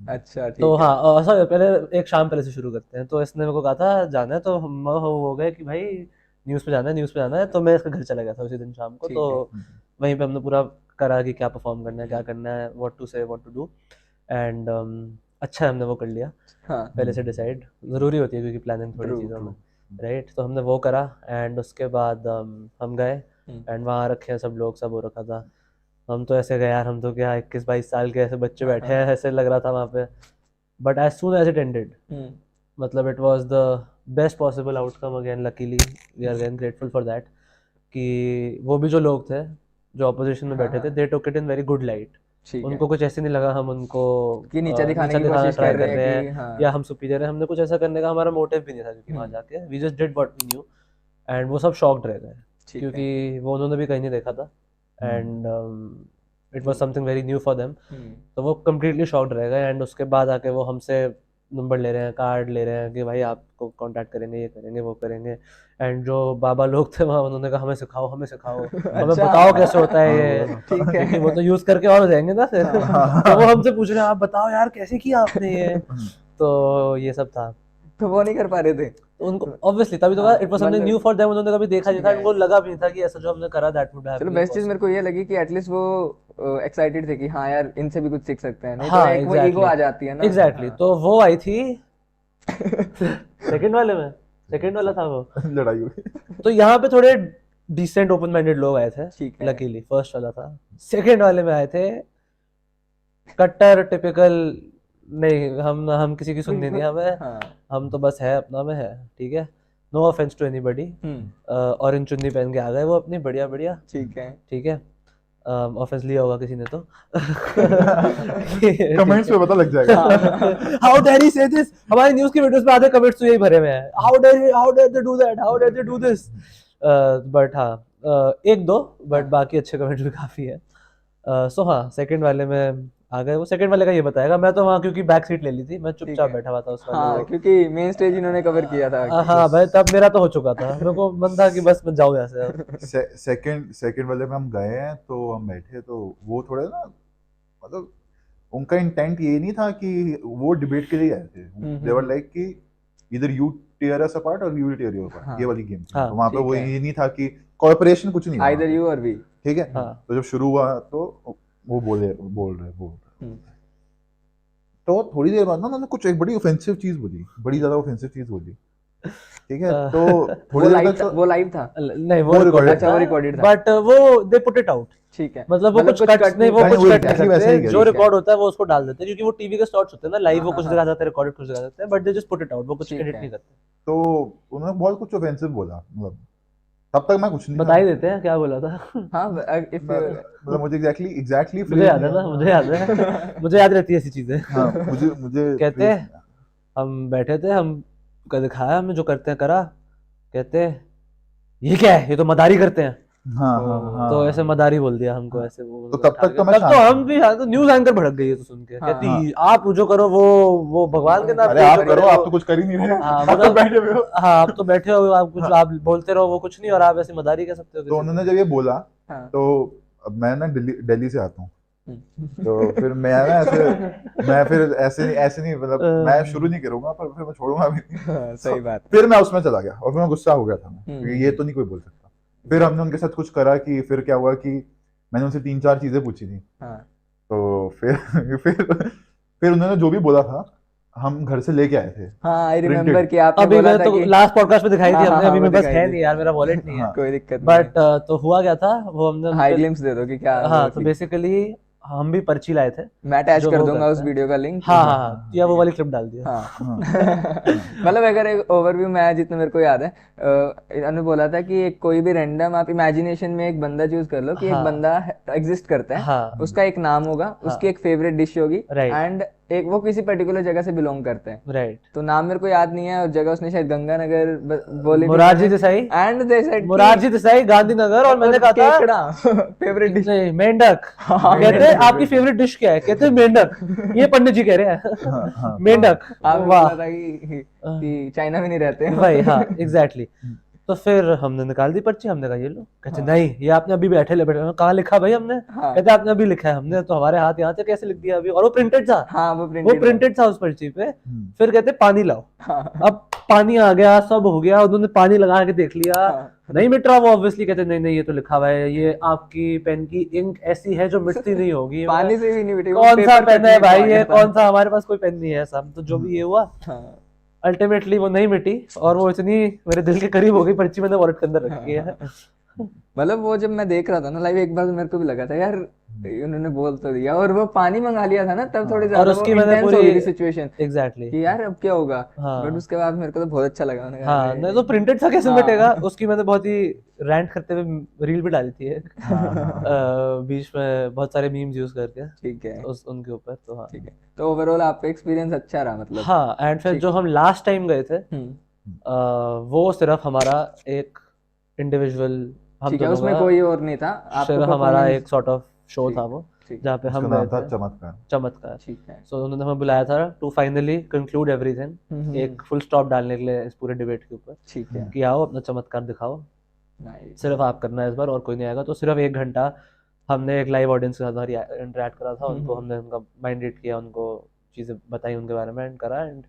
Speaker 2: अच्छा,
Speaker 1: तो
Speaker 2: ठीक है।
Speaker 1: हाँ ऐसा पहले एक शाम पहले से शुरू करते हैं। तो इसने मेरे को कहा था जाना है, तो हम हो गए कि भाई न्यूज़ पे जाना है, न्यूज़ पे जाना है। तो मैं इसके घर चला गया था उसी दिन शाम को।
Speaker 2: ठीक
Speaker 1: तो
Speaker 2: है।
Speaker 1: वहीं पे हमने पूरा करा कि क्या परफॉर्म करना है, क्या करना है, व्हाट टू से, व्हाट टू डू एंड अच्छा हमने वो कर लिया
Speaker 2: हाँ।
Speaker 1: पहले से डिसाइड, ज़रूरी होती है क्योंकि प्लानिंग थोड़ी
Speaker 2: True,
Speaker 1: चीज़ों में,
Speaker 2: true.
Speaker 1: राइट। तो हमने वो करा एंड उसके बाद हम गए
Speaker 2: हम्म।
Speaker 1: एंड वहाँ रखे हैं सब लोग, सब हो रखा था। हम तो ऐसे गए यार, हम तो क्या 21-22 साल के ऐसे बच्चे
Speaker 2: हाँ,
Speaker 1: बैठे हैं, ऐसे लग रहा था वहाँ पे। But as soon as it ended,
Speaker 2: hmm.
Speaker 1: मतलब it was the best possible outcome. Again luckily we are again grateful for that, कि वो भी जो लोग थे जो अपोजिशन में बैठे थे, they took it in very good light.
Speaker 2: ठीक है।
Speaker 1: उनको कुछ ऐसे नहीं लगा हम उनको
Speaker 2: कि नीचा दिखाने की
Speaker 1: दिखाना
Speaker 2: कोशिश
Speaker 1: ट्राई
Speaker 2: कर
Speaker 1: कर
Speaker 2: रहे
Speaker 1: रहे
Speaker 2: हैं कि
Speaker 1: हैं
Speaker 2: हाँ।
Speaker 1: या हम सुपीरियर हैं। हमने कुछ ऐसा करने का हमारा मोटिव भी नहीं था, क्योंकि वहाँ जाके we just did what we knew and वो सब शॉक्ड रह गए,
Speaker 2: ठीक है।
Speaker 1: क्योंकि वो उन्होंने भी कहीं नहीं देखा था and it was something very new for them. तो वो कम्प्लीटली शॉक्ड रह गए एंड उसके बाद आके वो हमसे नंबर ले रहे हैं, कार्ड ले रहे हैं कि भाई आपको कांटेक्ट करेंगे, ये करेंगे, वो करेंगे। एंड जो बाबा लोग थे वहाँ, उन्होंने कहा हमें सिखाओ, हमें सिखाओ, हमें
Speaker 2: अच्छा।
Speaker 1: बताओ कैसे होता है ये,
Speaker 2: ठीक है।
Speaker 1: क्योंकि वो तो यूज करके और हो जाएंगे ना फिर तो वो हमसे पूछ रहे हैं आप बताओ यार कैसे किया आपने ये। तो ये सब था।
Speaker 2: तो वो नहीं कर पा रहे थे।
Speaker 1: तो उनको ऑब्वियसली तभी तो it was something new for them, उन्होंने कभी देखा नहीं था, उनको लगा भी नहीं था कि ऐसा जो हमने करा दैट वुड हैव
Speaker 2: चलो,
Speaker 1: बीन
Speaker 2: बेस्ट चीज मेरे
Speaker 1: पॉसिबल।
Speaker 2: को ये लगी कि एटलीस्ट वो एक्साइटेड थे कि हाँ यार इनसे भी कुछ सीख सकते हैं, नहीं तो
Speaker 1: हाँ
Speaker 2: एक वो ईगो आ जाती है ना।
Speaker 1: एग्जैक्टली। तो वो आई थी सेकंड वाले में, सेकंड वाला था वो।
Speaker 3: लड़ाई हुई।
Speaker 1: तो यहाँ पे थोड़े डिसेंट ओपन माइंडेड लोग आए थे,
Speaker 2: ठीक है।
Speaker 1: लकीली। फर्स्ट वाला था, सेकंड वाले में आए थे कट्टर टिपिकल, नहीं हम किसी की सुननी नहीं हमें,
Speaker 2: हाँ।
Speaker 1: हम तो बस है अपना में है, ठीक है, no offence to anybody. Orange चुन्नी पहन के आ गए वो अपनी बढ़िया बढ़िया,
Speaker 2: ठीक है।
Speaker 1: ठीक है। ऑफेंस लिया होगा किसी ने तो
Speaker 3: कमेंट्स में पता लग जाएगा।
Speaker 1: हाउ डेयर ही से दिस, हमारी न्यूज़ की वीडियोस पे आधे कमेंट्स तो यही भरे हुए हैं, how dare they do that, how dare they do this. But हाँ एक दो, बट बाकी अच्छे कमेंट्स भी काफी है। सो हाँ सेकंड वाले में आ गए। वो सेकंड वाले का ये बताएगा, मैं तो वहाँ क्योंकि बैक सीट ले ली थी, मैं चुपचाप बैठा हुआ था उस वाले
Speaker 2: हाँ,
Speaker 1: में।
Speaker 2: क्योंकि मेन स्टेज इन्होंने कवर किया था।
Speaker 1: हाँ भाई तब मेरा तो हो चुका था, मेरे को मन था कि बस मैं जाऊँ यहाँ से अब।
Speaker 3: सेकंड वाले में हम गए हैं, तो हम बैठे, तो वो थोड़े ना, मतलब उनका इंटेंट ये नहीं था कि वो डिबेट के लिए आए थे। दे वर लाइक कि इधर यू टीयर अस अपार्ट और you will tear your apart, ये वाली गेम थी।
Speaker 1: हाँ,
Speaker 3: तो वहाँ पे
Speaker 2: ठीक
Speaker 3: वो
Speaker 2: है।
Speaker 3: ये नहीं था कि कोऑपरेशन कुछ नहीं हुआ
Speaker 2: आइदर
Speaker 3: वहाँ पे,
Speaker 2: यू और वी।
Speaker 3: ठीक है।
Speaker 1: हाँ।
Speaker 3: तो जब शुरू हुआ तो वो बोल रहे तो थोड़ी देर बाद ना उन्होंने कुछ एक बड़ी ऑफेंसिव चीज बोली, बड़ी ज्यादा ऑफेंसिव चीज बोली। ठीक है,
Speaker 1: अ,
Speaker 3: तो थोड़ी
Speaker 2: वो
Speaker 3: देर
Speaker 2: लाइव
Speaker 3: तक तो
Speaker 2: वो लाइव था।
Speaker 1: नहीं
Speaker 3: वो
Speaker 1: वो
Speaker 3: recorded
Speaker 1: रिकॉर्डेड
Speaker 2: अच्छा, वो recorded था।
Speaker 1: बट वो दे पुट इट आउट,
Speaker 2: ठीक है,
Speaker 1: मतलब वो कुछ कट्स नहीं, वो
Speaker 3: नहीं,
Speaker 1: कुछ
Speaker 3: वो
Speaker 1: कट नहीं
Speaker 3: exactly वैसे ही
Speaker 1: करते,
Speaker 3: किया,
Speaker 1: जो
Speaker 3: ठीक है।
Speaker 1: रिकॉर्ड होता है वो उसको डाल देते हैं, क्योंकि वो टीवी के शॉट्स होते हैं ना, लाइव वो
Speaker 2: हाँ,
Speaker 1: कुछ
Speaker 2: हाँ,
Speaker 1: दिखा देते हैं, रिकॉर्डेड कुछ दिखा देते हैं, but they just put it out, वो कुछ
Speaker 2: ठीक
Speaker 1: एडिट
Speaker 2: है।
Speaker 1: नहीं करते।
Speaker 3: तो उन्होंने बहुत कुछ ऑफेंसिव बोला, मतलब तब तक मैं कुछ नहीं
Speaker 1: बता ही देते हैं क्या बोला था।
Speaker 2: हाँ, इफ
Speaker 3: मतलब मुझे एग्जैक्टली
Speaker 1: मुझे याद है ना, मुझे याद है, मुझे याद रहती है ऐसी चीजें।
Speaker 3: हाँ, मुझे मुझे
Speaker 1: कहते
Speaker 3: phrase
Speaker 1: हैं, हम बैठे थे, हम का दिखाया हमें जो करते हैं करा, कहते हैं ये क्या है, ये तो मदारी करते हैं,
Speaker 3: हाँ हाँ हाँ,
Speaker 1: तो ऐसे मदारी बोल दिया हमको,
Speaker 3: हाँ।
Speaker 1: ऐसे वो
Speaker 3: तो तब
Speaker 1: उठा
Speaker 3: तक
Speaker 1: के,
Speaker 3: तो मैं
Speaker 1: तब तो
Speaker 3: शांत
Speaker 1: हम भी तो न्यूज एंकर भड़क गई है तो सुन के,
Speaker 2: हाँ,
Speaker 1: कहती आप जो करो वो भगवान के नाम
Speaker 3: अरे
Speaker 1: पे
Speaker 3: आप
Speaker 1: जो
Speaker 3: करो,
Speaker 1: करो,
Speaker 3: आप तो कुछ कर ही नहीं रहे,
Speaker 1: हाँ
Speaker 3: आप तो
Speaker 1: मतलब
Speaker 3: बैठे हुए हो।
Speaker 1: हाँ आप तो बैठे हो, आप कुछ
Speaker 3: हाँ।
Speaker 1: आप बोलते रहो, वो कुछ नहीं, और आप ऐसे मदारी कह सकते हो
Speaker 3: तो
Speaker 1: किसी
Speaker 3: उन्होंने
Speaker 1: को।
Speaker 3: जब ये बोला,
Speaker 2: हाँ।
Speaker 3: तो अब मैं ना दिल्ली से आता हूँ,
Speaker 2: हम्म।
Speaker 3: तो फिर मैं फिर ऐसे नहीं मतलब मैं शुरू नहीं करूंगा, पर फिर मैं छोड़ूंगा भी नहीं।
Speaker 2: हाँ, सही बात।
Speaker 3: फिर मैं उसमें चला गया और फिर मैं गुस्सा हो गया था मैं,
Speaker 2: हम्म,
Speaker 3: क्योंकि ये तो नहीं कोई बोल सकता। फिर हमने उनके साथ कुछ करा कि फिर क्या हुआ कि मैंने उनसे 3-4 चीजें पूछी थी,
Speaker 2: हाँ,
Speaker 3: तो फिर फिर उन्होंने जो भी बोला था हम घर से लेके आए थे,
Speaker 2: हाँ, आई
Speaker 3: Printed.
Speaker 2: रिमेम्बर कि आपने
Speaker 1: अभी
Speaker 2: बोला
Speaker 1: मैं
Speaker 2: था
Speaker 1: तो
Speaker 2: कि
Speaker 1: लास्ट पॉडकास्ट में दिखाई थी
Speaker 2: हाँ,
Speaker 1: हमने,
Speaker 2: हाँ,
Speaker 1: अभी
Speaker 2: वो
Speaker 1: मेरे पास
Speaker 2: दिखाई
Speaker 1: है
Speaker 2: थी।
Speaker 1: नहीं यार, मेरा वॉलेट नहीं है,
Speaker 3: हाँ,
Speaker 2: कोई दिक्कत नहीं
Speaker 1: बट तो हुआ क्या था, वो हमने
Speaker 2: है। हाई
Speaker 1: उनके,
Speaker 2: ग्लिम्स दे दो कि क्या
Speaker 1: हाँ
Speaker 2: वो
Speaker 1: तो
Speaker 2: थी।
Speaker 1: बेसिकली हम भी पर्ची लाए थे,
Speaker 2: मैं अटैच
Speaker 1: जो
Speaker 2: कर
Speaker 1: वो
Speaker 2: दूंगा उस
Speaker 1: करते हैं।
Speaker 2: वीडियो का लिंक।
Speaker 1: हाँ हाँ हाँ, या वो वाली क्लिप डाल दिया।
Speaker 2: हाँ।
Speaker 3: हाँ,
Speaker 2: मतलब अगर एक ओवरव्यू मैं जितना मेरे को याद है, इन्होंने बोला था कि एक कोई भी रैंडम आप इमेजिनेशन में एक बंदा चूज कर लो कि एक
Speaker 1: हाँ।
Speaker 2: बंदा एग्जिस्ट करता है,
Speaker 1: हाँ
Speaker 2: उसका एक नाम होगा, उसकी एक फेवरेट डिश होगी,
Speaker 1: Right.
Speaker 2: एंड एक वो किसी पर्टिकुलर जगह से बिलोंग करते हैं।
Speaker 1: राइट,
Speaker 2: तो नाम मेरे को याद नहीं है, और जगह उसने शायद गंगानगर बोली थी
Speaker 1: Morarji Desai,
Speaker 2: and they said
Speaker 1: Morarji Desai Gandhinagar, और मैंने कहा था
Speaker 2: केकड़ा फेवरेट डिश।
Speaker 1: नहीं मेंढक, कहते हैं आपकी फेवरेट डिश क्या है, कहते हैं मेंढक, ये पंडित जी कह रहे हैं
Speaker 3: हाँ, हाँ,
Speaker 1: मेंढक,
Speaker 2: आपने
Speaker 1: वाह
Speaker 2: बोला था कि चाइना में नहीं रहते
Speaker 1: भाई, हाँ एग्जैक्टली। तो फिर हमने निकाल दी पर्ची, हमने कहा ये लो, कहते नहीं ये आपने अभी बैठे कहाँ लिखा भाई हमने,
Speaker 2: हाँ।
Speaker 1: कहते आपने अभी लिखा है, हमने तो हमारे हाथ यहाँ से कैसे लिख दिया अभी, और वो प्रिंटेड था,
Speaker 2: हाँ, वो
Speaker 1: वो प्रिंटेड था उस पर्ची पे।
Speaker 3: हम्म।
Speaker 1: फिर कहते पानी लाओ,
Speaker 2: हाँ,
Speaker 1: अब पानी आ गया, सब हो गया, उन्होंने पानी लगा के देख लिया,
Speaker 2: हाँ।
Speaker 1: नहीं मिट रहा वो, ऑब्वियसली कहते नहीं नहीं ये तो लिखा हुआ है, ये आपकी पेन की इंक ऐसी है जो मिटती नहीं होगी।
Speaker 2: पानी से भी नहीं मिटी, वो
Speaker 1: कौन सा
Speaker 2: पेपर
Speaker 1: पेन
Speaker 2: कट
Speaker 1: है
Speaker 2: में
Speaker 1: भाई
Speaker 2: आ
Speaker 1: ये,
Speaker 2: गया था।
Speaker 1: कौन सा, हमारे पास कोई पेन नहीं है सब, तो जो भी ये हुआ
Speaker 2: हाँ,
Speaker 1: अल्टीमेटली वो नहीं मिटी, और वो इतनी मेरे दिल के करीब हो गई पर्ची, मैंने वॉलेट के अंदर रखी है।
Speaker 2: मतलब वो जब मैं देख रहा था ना लाइव, एक बार मेरे को भी लगा था यार उन्होंने बोल तो दिया, और वो पानी मंगा लिया था ना, तब थोड़ी
Speaker 1: और
Speaker 2: ज्यादा
Speaker 1: उसकी
Speaker 2: वो
Speaker 1: मैंने
Speaker 2: intense हो
Speaker 1: पूरी
Speaker 2: गई थी सिचुएशन
Speaker 1: एग्जैक्टली,
Speaker 2: कि यार अब क्या होगा।
Speaker 1: हाँ।
Speaker 2: बट उसके बाद मेरे को तो बहुत अच्छा लगा, मैंने कहा
Speaker 1: हाँ
Speaker 2: अरे,
Speaker 1: नहीं तो प्रिंटेड था कैसे
Speaker 2: हाँ।
Speaker 1: मिटेगा, उसकी मैंने बहुत ही रैंट करते हुए रील भी डाली थी एक,
Speaker 3: हाँ,
Speaker 1: बीच में बहुत सारे मीम्स यूज करके
Speaker 2: ठीक है,
Speaker 1: उस उनके ऊपर, तो हाँ
Speaker 2: ठीक है। तो ओवरऑल आपका एक्सपीरियंस अच्छा रहा मतलब।
Speaker 1: हाँ। एंड फिर
Speaker 2: ठीक।
Speaker 1: जो हम लास्ट टाइम गए थे वो सिर्फ हमारा एक इंडिविजुअल, हम
Speaker 2: ठीक है,
Speaker 1: दोनों
Speaker 2: उसमें
Speaker 1: का
Speaker 2: कोई और नहीं था, आपको
Speaker 1: सिर्फ हमारा
Speaker 2: performance-
Speaker 1: एक सॉर्ट ऑफ शो
Speaker 2: ठीक,
Speaker 1: था वो,
Speaker 2: ठीक,
Speaker 1: जहाँ पे
Speaker 3: उसका
Speaker 1: हम
Speaker 3: नाम
Speaker 1: गए
Speaker 3: था
Speaker 1: थे
Speaker 3: चमत्कार।
Speaker 1: चमत्कार।
Speaker 2: ठीक है।
Speaker 1: सो उन्होंने हमें बुलाया था टू फाइनली कंक्लूड एवरीथिंग, एक फुल स्टॉप डालने के लिए इस पूरे डिबेट के ऊपर,
Speaker 2: ठीक है,
Speaker 1: कि आओ अपना चमत्कार दिखाओ,
Speaker 2: नाइस।
Speaker 1: सिर्फ आप करना है इस बार और कोई नहीं आएगा। तो सिर्फ 1 घंटा हमने एक लाइव ऑडियंस के साथ इंटरेक्ट करा था, उनको हमने उनका माइंड रीड किया, उनको चीज़ें बताई उनके बारे में, एंड करा, and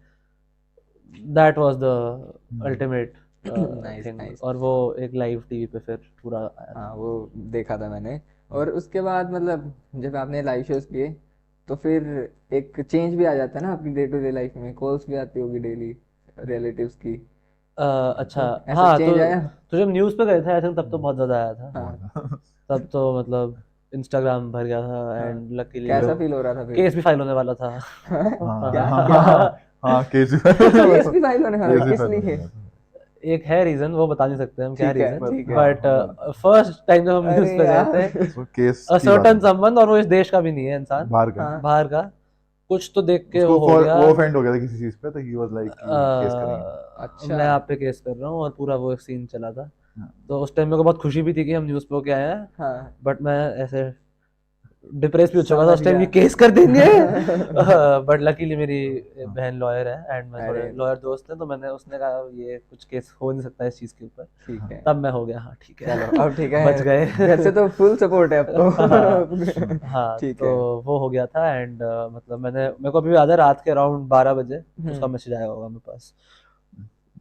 Speaker 1: that was the ultimate
Speaker 2: Nice,
Speaker 1: thing.
Speaker 2: nice.
Speaker 1: और वो एक लाइव टीवी पे फिर पूरा आया था।
Speaker 2: हाँ, वो देखा था मैंने। और उसके बाद मतलब जब आपने लाइव शोज किए तो फिर एक चेंज भी आ जाता है ना आपकी डे टू डे लाइफ में, कॉल्स भी आती होगी डेली रिलेटिव्स की,
Speaker 1: अच्छा
Speaker 2: तो ऐसा
Speaker 1: हाँ,
Speaker 2: change
Speaker 1: तो
Speaker 2: आया?
Speaker 1: तो जब न्यूज़ पे गए थे आई थिंक तब तो बहुत ज़्यादा आया था,
Speaker 2: हाँ,
Speaker 1: तब तो मतलब इंस्टाग्राम भर गया था, एंड लकीली
Speaker 2: कैसा फील हो रहा था फिर?
Speaker 1: केस भी फाइल होने वाला था।
Speaker 3: हाँ
Speaker 2: क्या
Speaker 3: हाँ
Speaker 2: क्या
Speaker 3: हाँ हाँ, केस
Speaker 2: केस भी फाइल होने वाला
Speaker 3: केस
Speaker 2: है,
Speaker 3: भी
Speaker 2: किस
Speaker 3: फाइल
Speaker 2: लिए?
Speaker 1: एक है रीजन, वो बता नहीं सकते हम क्या
Speaker 2: ठीक है,
Speaker 1: रीजन,
Speaker 2: ठीक है।
Speaker 1: बट फर्स्ट टाइम जब हम न्यूज़
Speaker 2: अरे
Speaker 1: पे
Speaker 2: यार।
Speaker 1: गए थे,
Speaker 3: तो केस
Speaker 1: अ
Speaker 3: की बात
Speaker 1: सर्टेन
Speaker 3: है,
Speaker 1: समवन, और वो इस देश का भी नहीं है इंसान,
Speaker 3: बाहर का।
Speaker 2: हाँ,
Speaker 1: बाहर का, कुछ तो देख के
Speaker 3: उसको
Speaker 1: वो हो गया,
Speaker 3: वो ऑफेंड हो गया था किसी चीज पे, तो ही वाज लाइक केस करेंगे।
Speaker 2: अच्छा।
Speaker 1: मैं आप पे केस कर रहा हूँ, और पूरा वो एक सीन चला था।
Speaker 3: हाँ।
Speaker 1: तो उस टाइम मेरे को बहुत खुशी भी थी कि हम न्यूज़ पे होके आए हैं,
Speaker 2: हाँ,
Speaker 1: बट मैं ऐसे डिप्रेस भी हो चुका था
Speaker 2: समझ
Speaker 1: उस टाइम, ये
Speaker 2: गया।
Speaker 1: केस कर देंगे। बट लकीली मेरी बहन लॉयर है, एंड मैं थोड़े
Speaker 2: अरे।
Speaker 1: लॉयर दोस्त हैं, तो मैंने उसने कहा ये कुछ केस हो नहीं सकता इस चीज़ के ऊपर,
Speaker 2: ठीक है,
Speaker 1: तब मैं हो गया हाँ ठीक है,
Speaker 2: चलो अब ठीक है,
Speaker 1: बच गए।
Speaker 2: घर से तो फुल सपोर्ट है अब तो।
Speaker 1: हाँ
Speaker 2: ठीक
Speaker 1: तो
Speaker 2: है।
Speaker 1: वो हो गया था, एंड मतलब मेरे को अभी याद है रात के अराउंड 12 बजे उसका मैसेज आया होगा मेरे पास,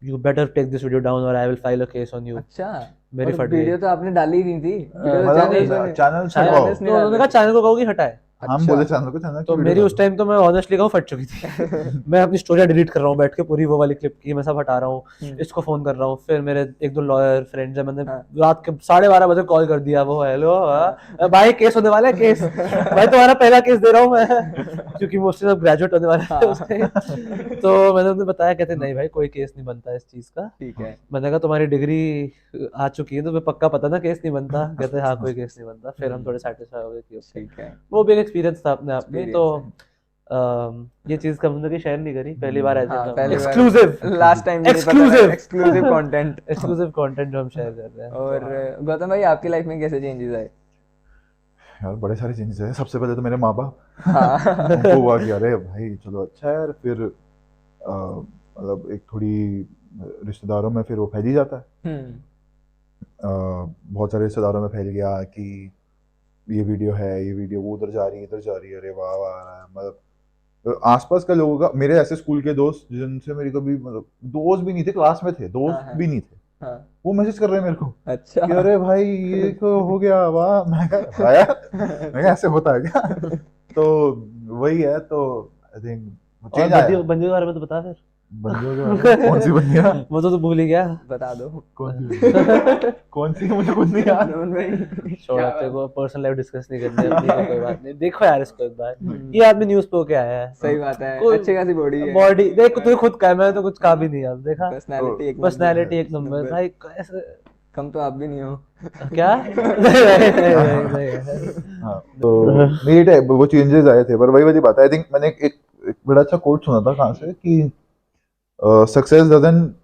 Speaker 1: you better take this video down और I will file a case on you.
Speaker 2: अच्छा,
Speaker 1: मेरी फट गई।
Speaker 2: वीडियो तो आपने डाली नहीं थी, वीडियो तो
Speaker 1: मतलब
Speaker 2: channels में-
Speaker 3: चैनल
Speaker 1: शायद
Speaker 3: छुड़वाओ।
Speaker 2: channels ने
Speaker 1: तो उन्होंने
Speaker 2: डाले
Speaker 1: कहा
Speaker 2: थे।
Speaker 1: चैनल को कहो कि हटाए।
Speaker 3: हम
Speaker 2: अच्छा।
Speaker 3: बोले चैनल को, चैनल
Speaker 1: तो मेरी उस टाइम तो मैं ऑनेस्टली कहूँ फट चुकी थी। मैं अपनी स्टोरी डिलीट कर रहा हूँ बैठ के, पूरी वो वाली क्लिप की मैं सब हटा रहा हूँ, इसको फोन कर रहा हूँ। फिर मेरे एक दो लॉयर फ्रेंड्स है, मैंने
Speaker 2: हाँ।
Speaker 1: रात के 12:30 बजे कॉल कर दिया, वो हेलो भाई केस होने वाला है, केस भाई तुम्हारा पहला केस दे रहा हूँ मैं, क्योंकि मोस्टली सब ग्रेजुएट होने वाले थे उस टाइम। तो मैंने उन्हें बताया, कहते नहीं भाई कोई केस नहीं बनता इस चीज का।
Speaker 2: ठीक है।
Speaker 1: मैंने कहा तुम्हारी डिग्री आ चुकी है तो फिर पक्का पता ना केस नहीं बनता। कहते हाँ कोई केस नहीं बनता। फिर हम थोड़े सेटिस्फाई हो गए कि okay।
Speaker 2: ठीक है।
Speaker 1: वो भी एक एक्सपीरियंस था अपने आप में। तो
Speaker 2: Experience
Speaker 1: ये चीज कम्युनिटी शेयर नहीं करी, पहली बार
Speaker 2: हाँ, पहली बार
Speaker 1: एक्सक्लूसिव
Speaker 2: लास्ट टाइम भी नहीं पता
Speaker 1: Exclusive।
Speaker 2: Exclusive content.
Speaker 1: Exclusive content जो हम शेयर कर रहे हैं।
Speaker 2: और गौतम भाई आपकी लाइफ में कैसे चेंजेस आए?
Speaker 3: यार बड़े सारे चेंजेस है। सबसे पहले तो मेरे माँ बाप,
Speaker 2: हाँ।
Speaker 3: उनको हुआ कि अरे भाई चलो अच्छा है यार। फिर मतलब एक थोड़ी रिश्तेदारों में फिर वो फैल ही जाता है। बहुत सारे रिश्तेदारों में फैल गया कि ये वीडियो है, ये वीडियो वो उधर जा रही है, इधर जा रही है, अरे वाह वाह। मतलब आसपास के लोगों का, मेरे ऐसे स्कूल के दोस्त जिनसे मेरी कभी मतलब दोस्त भी नहीं थे, क्लास में थे, दोस्त
Speaker 2: हाँ,
Speaker 3: भी नहीं थे,
Speaker 2: हाँ।
Speaker 3: वो मैसेज कर रहे हैं मेरे को
Speaker 2: अच्छा।
Speaker 3: कि अरे भाई ये तो हो गया, वाह। मैं कहा "हाँ यार, मैं कहा, ऐसे होता है क्या?" तो वही है। तो आई थिंक
Speaker 1: और
Speaker 3: चेंज आया।
Speaker 1: बंदियों के बारे में तो बता फिर।
Speaker 3: बंदियों के बारे में? कौन सी बंदियां?
Speaker 1: वो तो भूल ही गया।
Speaker 2: बता दो।
Speaker 3: कौन सी कौन सी? मुझे कुछ नहीं याद।
Speaker 2: नमन भाई
Speaker 1: छोड़,
Speaker 2: क्या
Speaker 1: तेरे
Speaker 2: बात-
Speaker 1: को पर्सनल लाइफ डिस्कस नहीं करनी है अपनी, तो कोई बात नहीं। देखो यार इसको एक बार,
Speaker 2: हम्म।
Speaker 1: ये आदमी न्यूज़ पे होके आया है।
Speaker 2: सही बात है,
Speaker 1: कोई-
Speaker 2: अच्छी खासी बॉडी है।
Speaker 1: बॉडी देख, तू खुद का, मैं तो कुछ का भी नहीं है। अब देखा,
Speaker 2: पर्सनालिटी एक
Speaker 1: पर्सनालिटी एक
Speaker 2: नंबर।
Speaker 1: नंबर भाई। कैसे
Speaker 2: कम तो आप भी नहीं हो।
Speaker 1: क्या? नहीं।
Speaker 3: हाँ, तो मेरी टाइप वो चेंजेस आए थे, पर वही वाली बात है। आई थिंक मैंने एक बड़ा अच्छा कोट सुना था कहाँ से कि success doesn't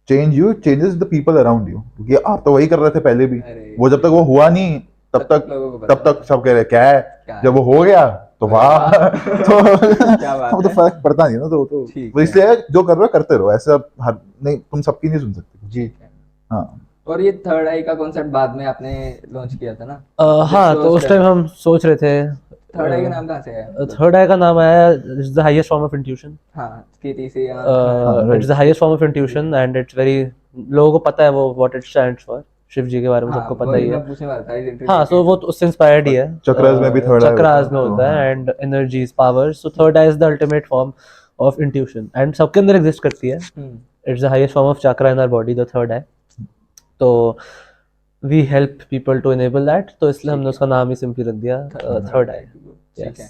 Speaker 3: change you, changes the people around you. क्योंकि आप तो वही कर रहे थे पहले भी,
Speaker 2: अरे
Speaker 3: वो जब तक वो हुआ नहीं तब तक
Speaker 2: लोगों को पता
Speaker 3: तब तक सब कह रहे क्या है,
Speaker 2: क्या है?
Speaker 3: जब वो हो गया तो वाह। तो
Speaker 2: क्या बात
Speaker 3: वो तो
Speaker 2: है।
Speaker 3: फर्क पड़ता नहीं ना। तो
Speaker 2: ठीक
Speaker 3: वो
Speaker 2: है।
Speaker 3: इसलिए जो कर रहे हो करते रहो, ऐसे अब हर नहीं, तुम सबकी नहीं सुन सकते जी।
Speaker 2: ठीक है।
Speaker 3: हाँ,
Speaker 2: और ये थर्ड आई का कॉन्सेप्ट बाद में आपने लॉन्च किया था ना?
Speaker 1: हाँ, तो उस टाइम हम सोच रहे थे।
Speaker 2: थर्ड आई का नाम कहाँ से आया?
Speaker 1: थर्ड आई का नाम आया, it's the highest form of intuition.
Speaker 2: हाँ, स्थिति से यहाँ
Speaker 3: right.
Speaker 1: It's the highest form of intuition and it's very, लोगों को पता है वो what it stands for. Shiv ji के बारे में
Speaker 2: हाँ,
Speaker 1: सबको पता
Speaker 2: वही
Speaker 1: ही
Speaker 2: मैं
Speaker 1: है।
Speaker 2: पूछने वाला था, is it
Speaker 1: हाँ, सो वो तो उससे इंस्पायर्ड ही है।
Speaker 3: चक्रास में भी third eye
Speaker 1: चक्रास
Speaker 3: होता
Speaker 1: में
Speaker 3: है,
Speaker 1: होता
Speaker 3: तो
Speaker 1: है and energies, powers. So third eye is the ultimate form of intuition and सबके अंदर एग्जिस्ट करती है। It's the highest form of chakra in our body, the third eye. तो we help people to enable that, तो इसलिए हमने उसका नाम ही सिंपली रख दिया थर्ड आई।
Speaker 2: ठीक है।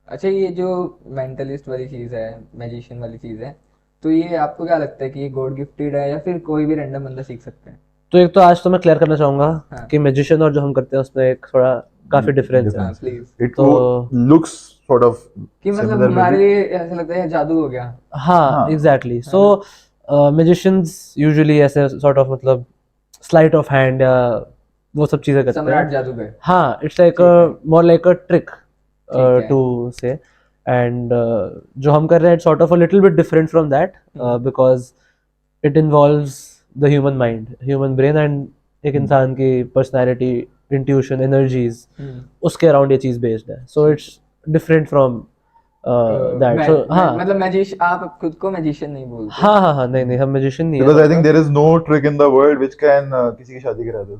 Speaker 2: अच्छा, ये जो मेंटलिस्ट वाली चीज़ है, मैजिशियन वाली चीज़ है, तो ये आपको क्या लगता है कि ये गॉड गिफ्टेड है या फिर कोई भी रैंडम बंदा सीख सकता है?
Speaker 1: तो एक तो आज तो मैं क्लियर करना चाहूंगा
Speaker 2: हाँ।
Speaker 1: कि मैजिशियन और जो हम करते हैं उसमें एक थोड़ा काफी डिफरेंस है।
Speaker 2: हाँ, प्लीज।
Speaker 3: इट
Speaker 1: तो-
Speaker 3: लुक्स सॉर्ट ऑफ
Speaker 2: कि मतलब
Speaker 3: Similar
Speaker 2: हमारे
Speaker 3: maybe?
Speaker 2: लिए ऐसा लगता है जादू हो गया।
Speaker 1: हाँ,
Speaker 3: हाँ।
Speaker 1: एग्जैक्टली। सो मैजिशियंस यूजुअली ऐसे सॉर्ट ऑफ मतलब स्लाइट ऑफ हैंड या वो सब चीजें करते
Speaker 2: सम्राट
Speaker 1: हैं।
Speaker 2: जादूगर।
Speaker 1: हाँ, it's like more like a trick
Speaker 2: ठीक है।
Speaker 1: टू से। एंड जो हम कर रहे हैं it's sort of a little bit different from that because it involves the human mind, human brain and एक इंसान की पर्सनैलिटी, इंट्यूशन, एनर्जीज, उसके अराउंड ये चीज बेस्ड है। So it's different from that. So हाँ,
Speaker 2: मतलब मैजिश, आप खुद को मैजिशियन नहीं बोलते?
Speaker 1: हाँ, नहीं, हम मैजिशियन नहीं
Speaker 3: because I
Speaker 1: है।
Speaker 3: think there is no trick in the world which can किसी की शादी करा दे।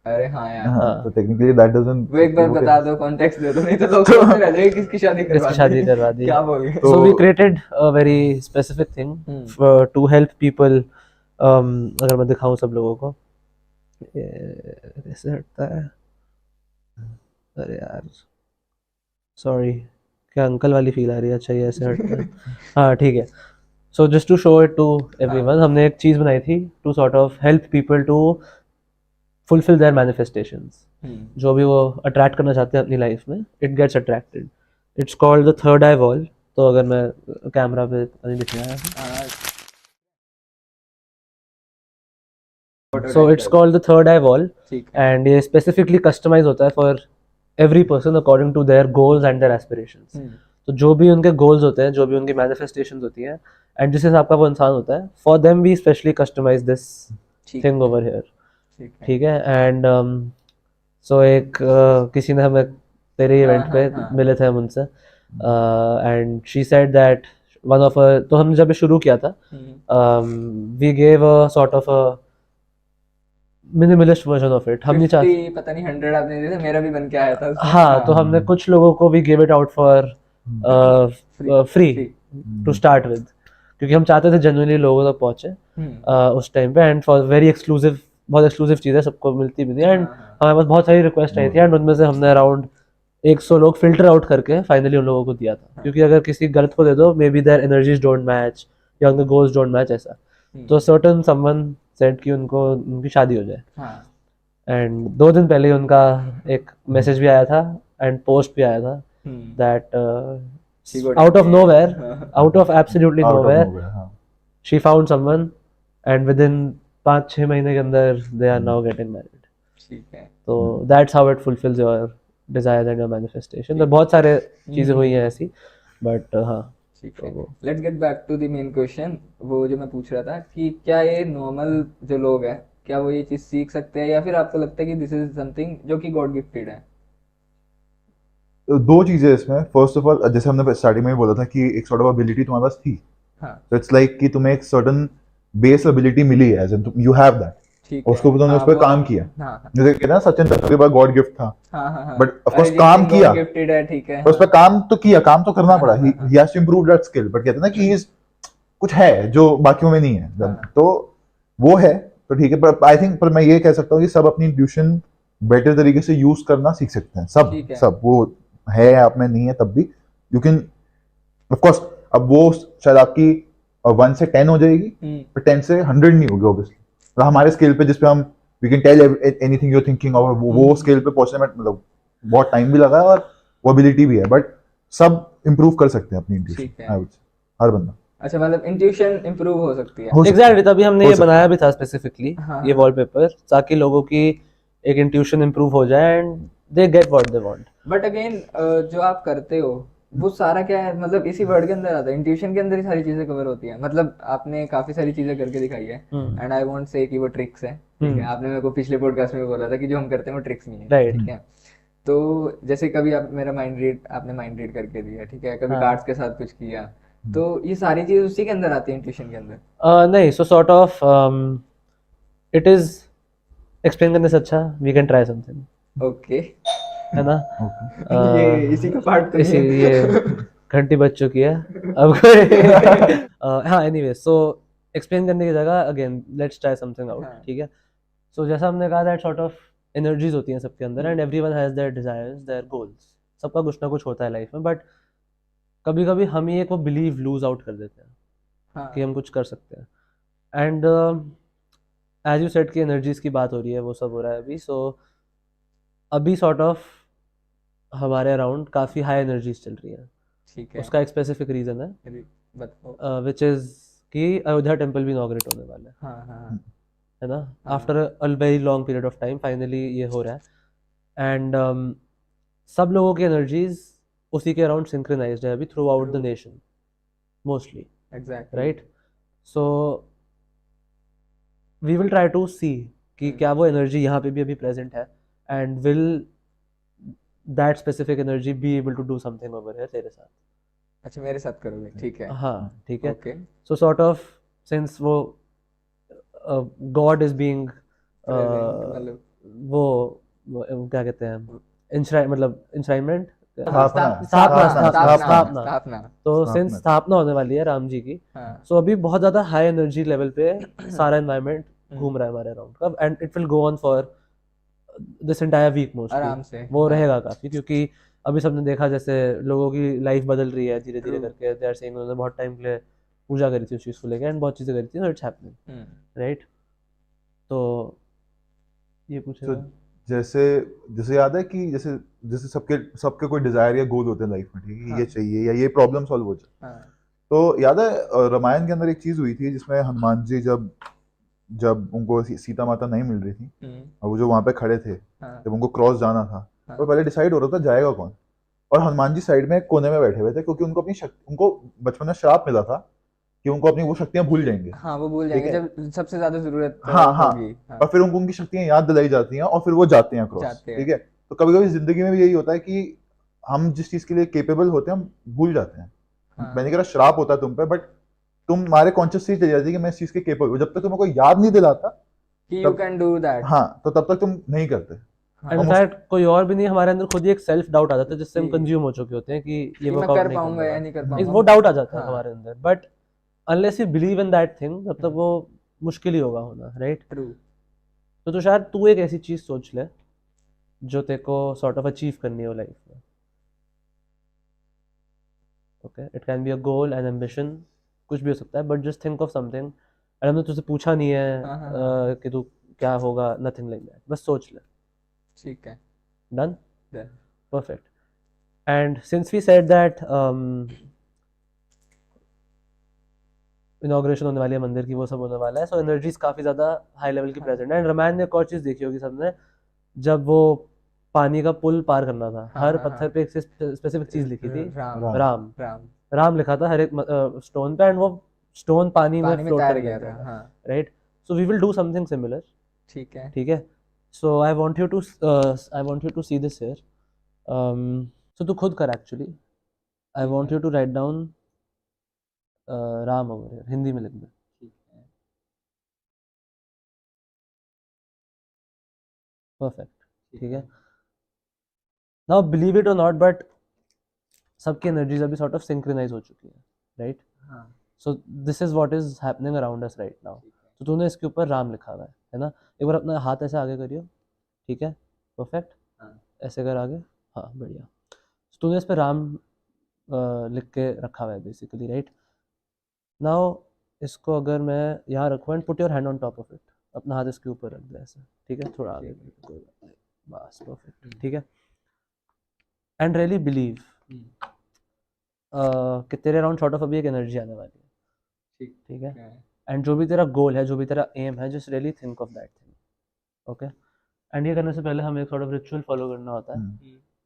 Speaker 2: अरे हाँ यार,
Speaker 3: हाँ, तो technically that doesn't
Speaker 2: वो एक बार बता दो, कॉन्टेक्स्ट दे दो, नहीं तो लोग सोचते रह जाएंगे किसकी शादी करवा
Speaker 1: किसकी शादी करवा दी।
Speaker 2: क्या बोल गए?
Speaker 1: So we created a very specific thing to help people। अगर मैं दिखाऊं सब लोगों को, कैसे हटता है? अरे यार, सॉरी, क्या अंकल वाली फील आ रही है? अच्छा, ये ऐसे हटता है। हाँ, ठीक है। So just to show it to everyone, हमने एक चीज़ बनाई थी to sort of help people to fulfil their manifestations. जो भी वो अट्रैक्ट करना चाहते हैं अपनी लाइफ में, it gets attracted. It's called the third eye wall. तो अगर मैं कैमरा पे पता नहीं दिख रहा है, so it's called the third eye wall
Speaker 2: ठीक है।
Speaker 1: एंड ये स्पेसिफिकली कस्टमाइज होता है for every person according to their goals and their aspirations. तो जो भी उनके गोल्स होते हैं, जो भी उनकी मैनिफेस्टेशंस होती हैं एंड जिस हिसाब का वो इंसान होता है, for them we specially customise this thing over here. ठीक है। एंड सो एक किसी ने हमें तेरे इवेंट पे मिले थे हम उनसे, and she said that one of, तो हमने जब शुरू किया था we gave a sort of a minimalist version of it. हम नहीं चाहते
Speaker 2: 50 पता नहीं 100 आपने दिए थे, मेरा भी बन के आया था उसमें।
Speaker 1: हाँ, तो हमने कुछ लोगों को भी give it out for free to start with, क्योंकि हम चाहते थे जेन्युइनली लोगों तक पहुंचे उस टाइम पे, एंड फॉर वेरी एक्सक्लूसिव, बहुत एक्सक्लूसिव चीज़ें सबको मिलती भी थी, एंड हमारे पास बहुत सारी रिक्वेस्ट आई थी, एंड उनमें से हमने अराउंड 100 लोग फिल्टर आउट करके फाइनली उन लोगों को दिया था, क्योंकि अगर किसी गलत को दे दो may be their energies don't match या उनके गोल्स डोंट मैच ऐसा, तो सर्टेन समवन सेड कि उनको उनकी शादी हो जाए, एंड 2 दिन पहले ही उनका एक मैसेज भी आया था एंड पोस्ट भी आया था that out of nowhere, out of absolutely
Speaker 3: Out of
Speaker 1: nowhere,
Speaker 3: nowhere, हाँ.
Speaker 1: she found someone, and within 5-6 महीने के अंदर they are now getting married.
Speaker 2: ठीक है।
Speaker 1: तो that's how it fulfills your desires and your manifestation. तो बहुत सारे चीजें हुई हैं ऐसी, but हाँ,
Speaker 2: ठीक है। Let's get back to the main question, वो जो मैं पूछ रहा था कि क्या ये नॉर्मल जो लोग हैं क्या वो ये चीज सीख सकते हैं, या फिर आपको लगता है कि दिस इज समथिंग जो कि गॉड गिफ्टेड है?
Speaker 3: दो चीजें इसमें। फर्स्ट ऑफ ऑल, जैसे हमने स्टार्टिंग में ही बोला था कि एक सॉर्ट ऑफ एबिलिटी तुम्हारे पास थी, तो इट्स लाइक कि तुम्हें एक सर्टेन बेस एबिलिटी मिली है, as in you have that,
Speaker 2: ठीक है।
Speaker 3: उसको तुमने उस पर काम किया। जैसे कहते हैं ना, सचिन तेंदुलकर के पास गॉड गिफ्ट था, बट ऑफ कोर्स काम किया,
Speaker 2: गिफ्टेड है, ठीक है,
Speaker 3: पर उस पर काम तो किया, काम तो करना पड़ा, he has to improve that skill, but कहते हैं ना कि ही कुछ है जो बाकियों में नहीं है, तो वो है, तो ठीक है। पर आई थिंक, पर मैं ये कह सकता हूँ कि सब अपनी इंट्यूशन बेटर तरीके से यूज करना सीख सकते हैं, सब वो है आप में नहीं है तब भी यू कैन, ऑफ कोर्स। अब वो शायद आपकी 1 से 10 हो जाएगी, पर 10 से 100 नहीं होगी ऑब्वियसली। मतलब हमारे स्केल पे जिस पे हम we can tell anything you are thinking, और वो स्केल पे पहुंचने में मतलब बहुत टाइम भी लगा है और वो एबिलिटी भी है, बट सब इम्प्रूव कर सकते हैं अपनी इंट्यूशन, आई वुड से, हर बंदा।
Speaker 2: अच्छा, मतलब इंट्यूशन इंप्रूव हो सकती है।
Speaker 1: एग्जैक्टली, तभी हमने ये बनाया भी था स्पेसिफिकली, ये वॉलपेपर, ताकि लोगों की एक इंट्यूशन इंप्रूव हो जाए and they get what they want.
Speaker 2: But again जो आप करते हो वो सारा क्या है, मतलब इसी वर्ड के अंदर आता है, इंट्यूशन के अंदर ही सारी चीजें कवर होती हैं। मतलब आपने काफी सारी चीजें करके दिखाई है, एंड आई वोंट से कि वो ट्रिक्स है, ठीक है। आपने मेरे को पिछले पॉडकास्ट में बोला था कि जो हम करते हैं वो ट्रिक्स नहीं है, ठीक है। तो जैसे कभी आप मेरा आपने माइंड रीड करके दिया, ठीक है, कभी कार्ड्स के साथ कुछ किया, तो ये सारी चीज उसी के अंदर आती है, इंट्यूशन के अंदर?
Speaker 1: नहीं, so sort of it is explain करने से अच्छा we can try something,
Speaker 2: okay,
Speaker 1: है ना?
Speaker 2: ये इसी का पार्ट तो
Speaker 1: इसी
Speaker 2: नहीं है।
Speaker 1: ये घंटी बज चुकी है अब हाँ, एनीवे, सो एक्सप्लेन करने की जगह again let's try something out, ठीक है। सो जैसा हमने कहा, दैट सॉर्ट ऑफ एनर्जीज होती हैं सबके अंदर, and everyone has their desires, their goals, सबका कुछ ना कुछ होता है लाइफ में, बट कभी कभी हम ही एक वो बिलीव लूज आउट कर देते हैं कि हम कुछ कर सकते हैं, एंड एज यू सेड की एनर्जीज की बात हो रही है, वो सब हो रहा है अभी। सो अभी सॉर्ट ऑफ हमारे अराउंड काफ़ी हाई एनर्जीज चल रही है,
Speaker 2: ठीक है।
Speaker 1: उसका एक स्पेसिफिक रीज़न है,
Speaker 2: बताओ।
Speaker 1: विच इज़ कि अयोध्या टेम्पल भी इनॉग्रेट होने वाला है, है ना? After a very long period of time finally ये हो रहा है, एंड सब लोगों की एनर्जीज उसी के अराउंड सिंक्रोनाइज्ड है अभी throughout the nation mostly,
Speaker 2: exactly,
Speaker 1: right? So we will try to see कि क्या वो एनर्जी यहाँ पे भी अभी प्रेजेंट है, and will that specific energy be able to do something over here तेरे साथ।
Speaker 2: अच्छा, मेरे साथ करोगे, ठीक है।
Speaker 1: हाँ, ठीक है।
Speaker 2: Okay,
Speaker 1: so sort of since वो गॉड इज बीइंग
Speaker 2: मतलब
Speaker 1: वो क्या कहते हैं, मतलब इंश्राइनमेंट,
Speaker 2: स्थापना।
Speaker 1: तो सिंस स्थापना होने वाली है राम जी की, सो अभी बहुत ज्यादा हाई एनर्जी लेवल पे सारा एनवायरनमेंट घूम रहा है हमारे अराउंड का, and it will go on for this entire week mostly,
Speaker 2: आराम से
Speaker 1: वो रहेगा काफी, क्योंकि अभी सबने देखा जैसे लोगों की लाइफ बदल रही है धीरे धीरे करके, दे आर सेइंग उन्होंने बहुत टाइम के लिए पूजा करी थी उस चीज को लेकर, एंड बहुत चीजें करी थी, सो इट्स हैपनिंग, राइट? तो ये पूछे
Speaker 3: जैसे जैसे याद है कि जैसे जैसे सबके कोई डिजायर या गोल होते हैं लाइफ में, ठीक है, ये चाहिए या ये प्रॉब्लम सॉल्व हो जाए। तो याद है रामायण के अंदर एक चीज हुई थी जिसमें हनुमान जी जब उनको सीता माता नहीं मिल रही थी, और वो जो वहां पे खड़े थे, जब उनको क्रॉस जाना था, तो पहले डिसाइड हो रहा था जाएगा कौन, और हनुमान जी साइड में कोने में बैठे हुए थे, क्योंकि उनको उनको बचपन में श्राप मिला था कि उनको अपनी वो शक्तियां भूल जाएंगे।
Speaker 2: हाँ, वो भूल जाएंगे जब सबसे ज्यादा जरूरत
Speaker 3: होगी। और फिर उनको उनकी शक्तियां याद दिलाई जाती हैं और फिर वो जाते हैं क्रॉस, ठीक है। तो कभी कभी जिंदगी में भी यही होता है कि हम जिस चीज के लिए केपेबल होते हैं हम भूल जाते हैं। मैंने कहा श्राप होता है तुम पे, बट तुम्हारे कॉन्शियस चली जाती है कि मैं इस चीज के केपेबल हूं, जब तक तुम्हें कोई याद नहीं दिलाता
Speaker 2: कि you
Speaker 3: तब
Speaker 2: can do that.
Speaker 3: हाँ, तो तब तक तुम नहीं करते।
Speaker 2: हाँ,
Speaker 1: एंड
Speaker 3: हम
Speaker 1: इनफैक्ट कोई और भी नहीं, हमारे अंदर खुद ही एक सेल्फ डाउट आ जाता है जिससे हम
Speaker 2: कि-
Speaker 1: कंज्यूम हो चुके होते हैं कि ये
Speaker 2: कि मैं
Speaker 1: वर्कआउट
Speaker 2: कर
Speaker 1: नहीं
Speaker 2: पाऊंगा
Speaker 1: करने
Speaker 2: या
Speaker 1: वाला।
Speaker 2: नहीं कर
Speaker 1: एक
Speaker 2: पाऊंगा।
Speaker 1: वो डाउट आ जाता है
Speaker 2: हाँ,
Speaker 1: हमारे अंदर, but unless you believe in that thing तब तक वो मुश्किल ही होगा होना, राइट?
Speaker 2: ट्रू।
Speaker 1: तो शायद तू एक ऐसी चीज सोच ले जो तेरे को सॉर्ट ऑफ अचीव करनी हो लाइफ में। Okay, it can be a goal N ambition, कुछ भी हो सकता है, but just think of something. अरे हमने तुझसे पूछा नहीं है
Speaker 2: हाँ, हाँ, हाँ।
Speaker 1: कि तू क्या होगा, नथिंग लाइक दैट, बस सोच ले।
Speaker 2: ठीक है।
Speaker 1: Done?
Speaker 2: Done.
Speaker 1: Perfect. And since we said that inauguration होने वाली है मंदिर की, वो सब होने वाला है, सो एनर्जीज काफ़ी ज़्यादा हाई लेवल की प्रेजेंट है। एंड रामायण ने एक और चीज़ देखी होगी सबने, जब वो पानी का पुल पार करना था,
Speaker 2: हाँ,
Speaker 1: हर
Speaker 2: हाँ,
Speaker 1: पत्थर
Speaker 2: हाँ।
Speaker 1: पे एक स्पेसिफिक चीज़ लिखी थी,
Speaker 2: राम।
Speaker 3: राम।
Speaker 1: राम।
Speaker 2: राम।
Speaker 1: राम लिखा था हर एक स्टोन पे, एंड वो स्टोन पानी में
Speaker 2: पानी में
Speaker 1: फ्लोट
Speaker 2: तैर
Speaker 1: करने
Speaker 2: गया
Speaker 1: लग गया
Speaker 2: था।
Speaker 1: था,
Speaker 2: हाँ,
Speaker 1: right? So we will do something similar,
Speaker 2: ठीक है।
Speaker 1: ठीक है? So I want you to see this here. So तू खुद कर एक्चुअली। आई
Speaker 2: ठीक
Speaker 1: वांट
Speaker 2: है।
Speaker 1: You to write down Ram over here, Hindi में लिख दे।
Speaker 2: ठीक है।
Speaker 1: परफेक्ट, ठीक है? नाउ बिलीव इट और नॉट, बट सबकी एनर्जीज अभी सॉर्ट ऑफ सिंक्रोनाइज हो चुकी है, राइट?
Speaker 2: हाँ,
Speaker 1: so this is what is happening around us right now.
Speaker 2: ठीक है।
Speaker 1: तो तूने इसके ऊपर राम लिखा हुआ है ना? एक बार अपना हाथ ऐसे आगे करियो, ठीक है? परफेक्ट,
Speaker 2: हाँ,
Speaker 1: ऐसे कर आगे, हाँ बढ़िया। तो तूने इस पे राम लिख के रखा हुआ है बेसिकली, राइट? नाउ इसको अगर मैं यहाँ रखूँ and put your hand on top of it, अपना हाथ इसके ऊपर रख दे ऐसे, ठीक है? थोड़ा आगे,
Speaker 2: ठीक है।
Speaker 1: कोई बात नहीं, बस परफेक्ट, ठीक है? एंड रियली बिलीव कि तेरे अराउंड सॉर्ट ऑफ अभी एक एनर्जी आने वाली है,
Speaker 2: ठीक
Speaker 1: ठीक है?
Speaker 2: है।
Speaker 1: एंड जो भी तेरा गोल है, जो भी तेरा एम है, just really think of that thing, okay? And ये करने से पहले हमें एक सॉर्ट ऑफ रिचुअल फॉलो करना होता है,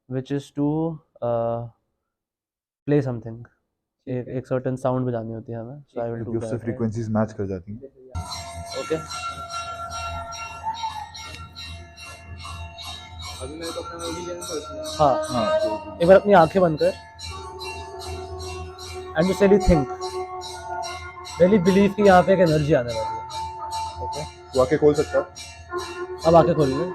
Speaker 1: which is to play something, एक सर्टेन साउंड बजानी होती है हमें। सो आई विल
Speaker 3: क्योंकि
Speaker 1: डू
Speaker 3: उससे
Speaker 1: दैट,
Speaker 3: फ्रीक्वेंसीज मैच कर जाती हैं।
Speaker 1: ओके?
Speaker 2: अभी मेरे को अपना ओरिजिन सोचना है।
Speaker 1: हाँ,
Speaker 3: हाँ,
Speaker 1: एक बार अपनी आंखें बंद कर and just really think, really believe कि यहाँ पे एक एनर्जी आने वाली है, ओके?
Speaker 3: तो आके खोल सकता है।
Speaker 1: अब आंखें खोल ले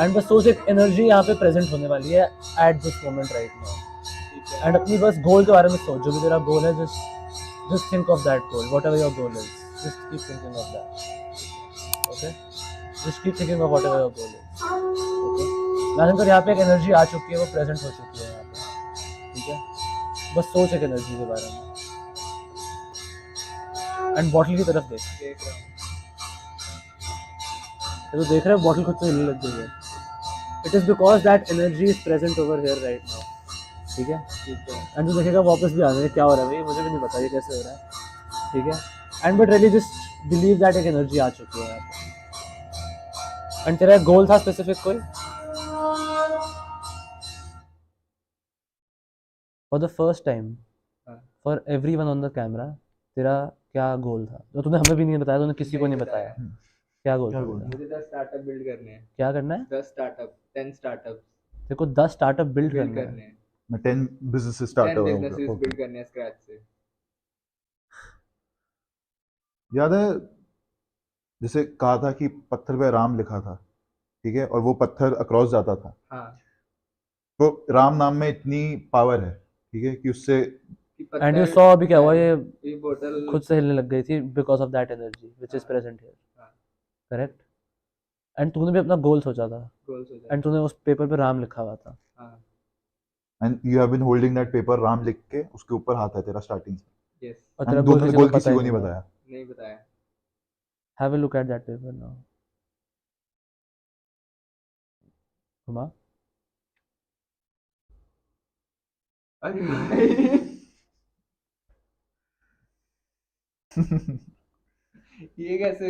Speaker 1: एंड बस सोच, एक एनर्जी यहाँ पे प्रेजेंट होने वाली है at this moment right now.
Speaker 2: ठीक है।
Speaker 1: एंड अपनी बस गोल के बारे में सोच, जो भी तेरा गोल है, just think of that goal, what ever your goal is, just keep thinking of that, okay? Just keep thinking of what ever your goal is, okay? Imagine कर यहाँ पे एक एनर्जी आ चुकी है, वो प्रेजेंट हो चुकी है यहाँ पे, ठीक है? बस सोच एक एनर्जी के बारे में एंड बॉटल की तरफ देख।
Speaker 2: देख रहा हूँ।
Speaker 1: तो देख रहे हो बॉटल खुद से हिलने लग गई है। It is because that energy is present over here right now, ठीक है?
Speaker 2: ठीक है।
Speaker 1: एंड तू देखेगा वापस भी आने क्या हो रहा है भाई, मुझे भी नहीं पता ये कैसे हो रहा है, ठीक है? And but really just believe that एक एनर्जी आ चुकी है यहाँ पे। एंड तेरा गोल था स्पेसिफिक कोई? फॉर द फर्स्ट टाइम,
Speaker 2: हाँ।
Speaker 1: For everyone on the camera, तेरा क्या गोल था जो तूने हमें भी नहीं बताया, तूने किसी को नहीं बताया? क्या गोल
Speaker 3: क्या
Speaker 1: था
Speaker 3: गोल
Speaker 1: तेरा?
Speaker 2: मुझे 10 स्टार्टअप बिल्ड करने हैं।
Speaker 1: क्या करना है?
Speaker 2: 10 स्टार्टअप, 10 स्टार्टअप
Speaker 1: तेरे को 10 स्टार्टअप बिल्ड
Speaker 2: बिल्ड
Speaker 1: करना है?
Speaker 2: करने हैं।
Speaker 3: मैं 10 बिजनेसेस स्टार्ट
Speaker 2: 10
Speaker 3: करूंगा।
Speaker 2: Businesses
Speaker 3: okay.
Speaker 2: बिल्ड करने हैं स्क्रैच से।
Speaker 3: याद है जैसे कहा था कि पत्थर पे राम लिखा था, ठीक है? और वो पत्थर अक्रॉस जाता था।
Speaker 2: हाँ,
Speaker 3: तो राम नाम में इतनी पावर है, ठीक है, कि उससे
Speaker 2: कि
Speaker 1: एंड यू
Speaker 2: पत्थर
Speaker 1: सॉ अभी क्या हुआ, ये
Speaker 2: ये बोतल
Speaker 1: खुद से हिलने लग गई थी because of that energy which is
Speaker 2: हाँ,
Speaker 1: प्रेजेंट हियर,
Speaker 2: हाँ,
Speaker 1: करेक्ट? एंड तूने भी अपना गोल सोचा था
Speaker 2: गोल्स हो जाए।
Speaker 1: एंड तूने उस पेपर पे राम लिखा हुआ था।
Speaker 2: हाँ,
Speaker 3: and you have been holding that paper, Ram लिख के उसके ऊपर हाथ है तेरा स्टार्टिंग से।
Speaker 2: यस।
Speaker 1: और तेरा
Speaker 3: एंड
Speaker 1: गोल
Speaker 3: दोनों ने
Speaker 1: किसी को
Speaker 3: गोल
Speaker 1: पता
Speaker 3: किसी
Speaker 1: ही
Speaker 3: को नहीं
Speaker 1: नहीं था।
Speaker 3: बताया।
Speaker 2: नहीं बताया।
Speaker 1: Have a look at that paper now. घुमा।
Speaker 2: अरे भाई ये कैसे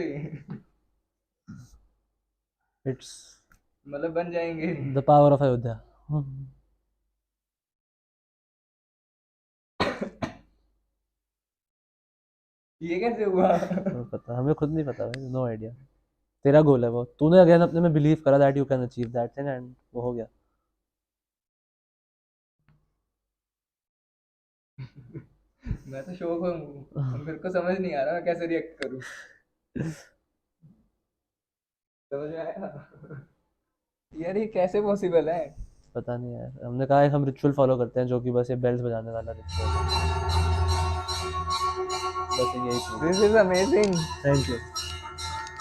Speaker 1: इट्स
Speaker 2: मतलब बन जाएंगे?
Speaker 1: The power of Ayodhya.
Speaker 2: ये कैसे हुआ?
Speaker 1: हमें पता, हमें खुद नहीं पता भाई, नो आइडिया। तेरा गोल है वो, तूने अगेन अपने में बिलीव करा that you can achieve that thing and वो हो गया।
Speaker 2: मैं तो शौक हूँ, मेरे को समझ नहीं आ रहा मैं कैसे रिएक्ट करूँ। समझ में आया? यार ये कैसे पॉसिबल है?
Speaker 1: पता नहीं यार, हमने कहा है हम रिचुअल फॉलो करते हैं जो कि बस ये बेल्स बजाने वाला रिचुअल है, बस यही चीज़ है।
Speaker 2: This is amazing.
Speaker 1: Thank you.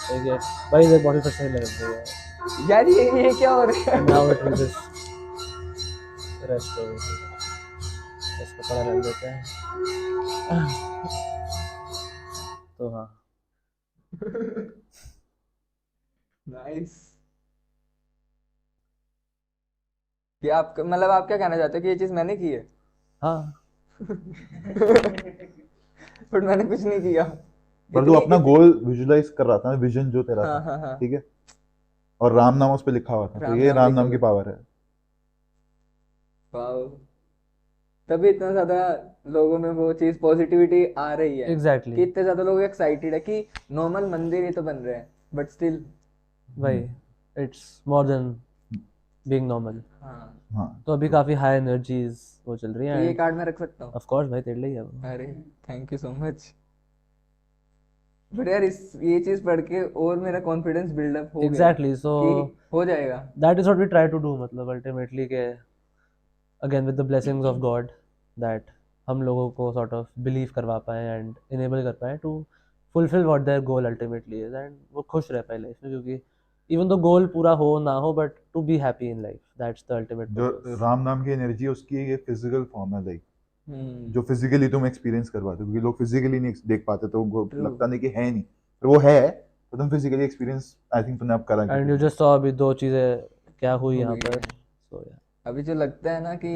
Speaker 1: देखिए भाई ये बॉडी फिर सही लग रही है
Speaker 2: यार ये क्या हो रहा है?
Speaker 1: Now it will just rest over, इसको थोड़ा रख देते हैं। तो हाँ
Speaker 2: नाइस। कि आप मतलब आप क्या कहना चाहते हो कि ये चीज मैंने की है?
Speaker 1: हाँ
Speaker 2: बट मैंने कुछ नहीं किया।
Speaker 3: पर तू अपना गोल विजुलाइज कर रहा था, विजन जो तेरा
Speaker 2: हाँ
Speaker 3: था,
Speaker 2: हाँ हाँ।
Speaker 3: ठीक है, और राम नाम उस पे लिखा हुआ था, तो
Speaker 2: राम
Speaker 3: ये
Speaker 2: नाम
Speaker 3: राम
Speaker 2: लिखा
Speaker 3: नाम की
Speaker 2: हुआ।
Speaker 3: पावर है।
Speaker 2: वाओ। तभी इतना ज्यादा लोगों में वो चीज पॉजिटिविटी आ रही है
Speaker 1: एग्जैक्टली
Speaker 2: कि इतने ज्यादा लोग एक्साइटेड है कि नॉर्मल मंदिर ही तो बन रहे हैं बट स्टिल।
Speaker 1: भाई it's more than being normal.
Speaker 2: हाँ।
Speaker 3: हाँ,
Speaker 1: तो अभी काफी हाई एनर्जीज वो चल रही
Speaker 2: तो
Speaker 1: हैं
Speaker 2: ये
Speaker 1: एंड
Speaker 2: कार्ड मैं रख सकता हूँ?
Speaker 1: ऑफ कोर्स भाई तेरे लिए ही है वो।
Speaker 2: अरे thank you so much. But यार इस ये चीज पढ़ के और मेरा कॉन्फिडेंस बिल्डअप हो गया
Speaker 1: एग्जैक्टली सो
Speaker 2: कि हो जाएगा।
Speaker 1: That is what we try to do, मतलब अल्टीमेटली के again with the blessings of god that हम लोगों को सॉर्ट ऑफ बिलीव करवा पाए एंड इनेबल कर पाए to fulfil what their goal ultimately is, and वो खुश रह पाए लाइफ में, क्योंकि इवन तो गोल पूरा हो ना हो but to be happy in life, that's the ultimate
Speaker 3: जो
Speaker 1: पर्पस।
Speaker 3: राम नाम की एनर्जी है उसकी ये फिजिकल फॉर्म है, लाइक
Speaker 2: हम्म।
Speaker 3: जो फिजिकली तुम एक्सपीरियंस कर पाते हो, क्योंकि लोग फिजिकली नहीं देख पाते, तो उनको
Speaker 2: True.
Speaker 3: लगता नहीं कि है नहीं, पर वो है, तो तुम फिजिकली एक्सपीरियंस आई थिंक तुमने अब करा
Speaker 1: एंड यू
Speaker 3: है।
Speaker 1: जस्ट सॉ अभी दो चीजें क्या हुई
Speaker 2: हो
Speaker 1: यहाँ
Speaker 2: गई
Speaker 1: पर,
Speaker 2: है।
Speaker 1: सो या
Speaker 2: अभी जो लगता है ना कि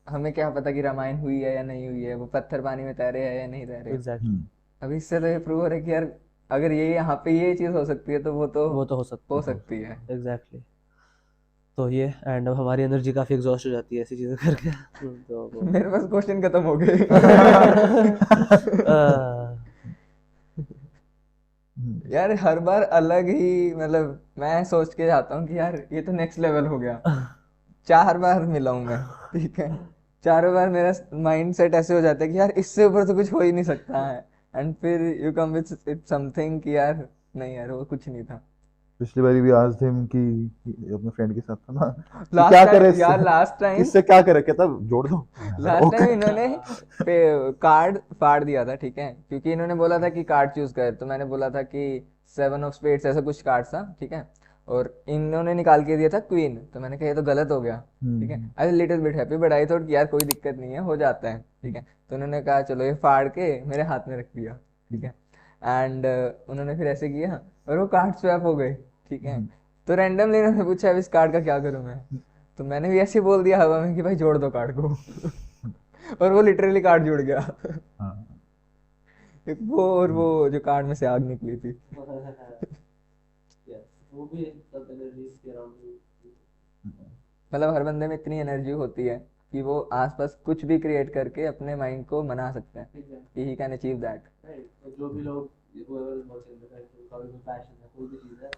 Speaker 2: हमें क्या पता कि रामायण हुई है या नहीं हुई है, वो पत्थर पानी में तैरे है या नहीं तैरे।
Speaker 1: एग्जैक्टली
Speaker 2: अभी इससे तो ये प्रूव हो रहा है कि यार अगर ये यहाँ पे ये चीज हो सकती है तो वो तो
Speaker 1: वो तो हो सकता
Speaker 2: हो
Speaker 1: है
Speaker 2: सकती है।
Speaker 1: एग्जैक्टली। तो ये एंड अब हमारी एनर्जी काफी एग्जॉस्ट हो जाती है ऐसी चीजें करके तो वो
Speaker 2: मेरे पास क्वेश्चन खत्म हो गए। यार हर बार अलग ही, मतलब मैं सोच के जाता हूँ कि यार ये तो नेक्स्ट लेवल हो गया। 4 बार मिला हूँ मैं, ठीक है। चारों बार मेरा माइंड सेट ऐसे हो जाता है कि यार इससे ऊपर तो कुछ हो ही नहीं सकता है। एंड फिर यू कम विद समथिंग कि यार नहीं यार वो कुछ नहीं था।
Speaker 3: पिछली बारी भी आज थे कि अपने फ्रेंड के साथ था ना, कि
Speaker 2: लास्ट
Speaker 3: क्या करे
Speaker 2: टाइम
Speaker 3: इससे,
Speaker 2: यार, लास्ट टाइम
Speaker 3: इससे क्या करे, कहता जोड़ दो।
Speaker 2: Last
Speaker 3: okay.
Speaker 2: टाइम इन्होंने कार्ड फाड़ दिया था, ठीक है, क्योंकि इन्होंने बोला था कि कार्ड चूज कर, तो मैंने बोला था कि 7 ऑफ स्पेड्स ऐसा कुछ कार्ड था, ठीक है। और इन्होंने निकाल के दिया था क्वीन, तो मैंने कहा ये तो गलत हो गया, ठीक है। I little bit happy but I thought यार कोई दिक्कत नहीं है, हो जाता है, ठीक है। तो उन्होंने कहा चलो ये फाड़ के मेरे हाथ में रख दिया, ठीक है। एंड उन्होंने फिर ऐसे किया और वो कार्ड स्वैप हो गए, ठीक है। तो रैंडमली इन्होंने पूछा अब इस कार्ड का क्या करूं मैं, तो मैंने भी ऐसे ही बोल दिया हवा में कि भाई जोड़ दो कार्ड को। और वो लिटरली कार्ड जुड़ गया।
Speaker 3: हाँ,
Speaker 2: एक वो और वो जो कार्ड में से आग निकली थी।
Speaker 1: वो भी सब एनर्जीज के अराउंड।
Speaker 2: मतलब हर बंदे में इतनी एनर्जी होती है कि वो आसपास कुछ भी क्रिएट करके अपने माइंड को मना सकते हैं कि ही कैन अचीव दैट।
Speaker 1: तो जो भी लोग whoever is watching the right, उनका भी पैशन है, कोई भी चीज है,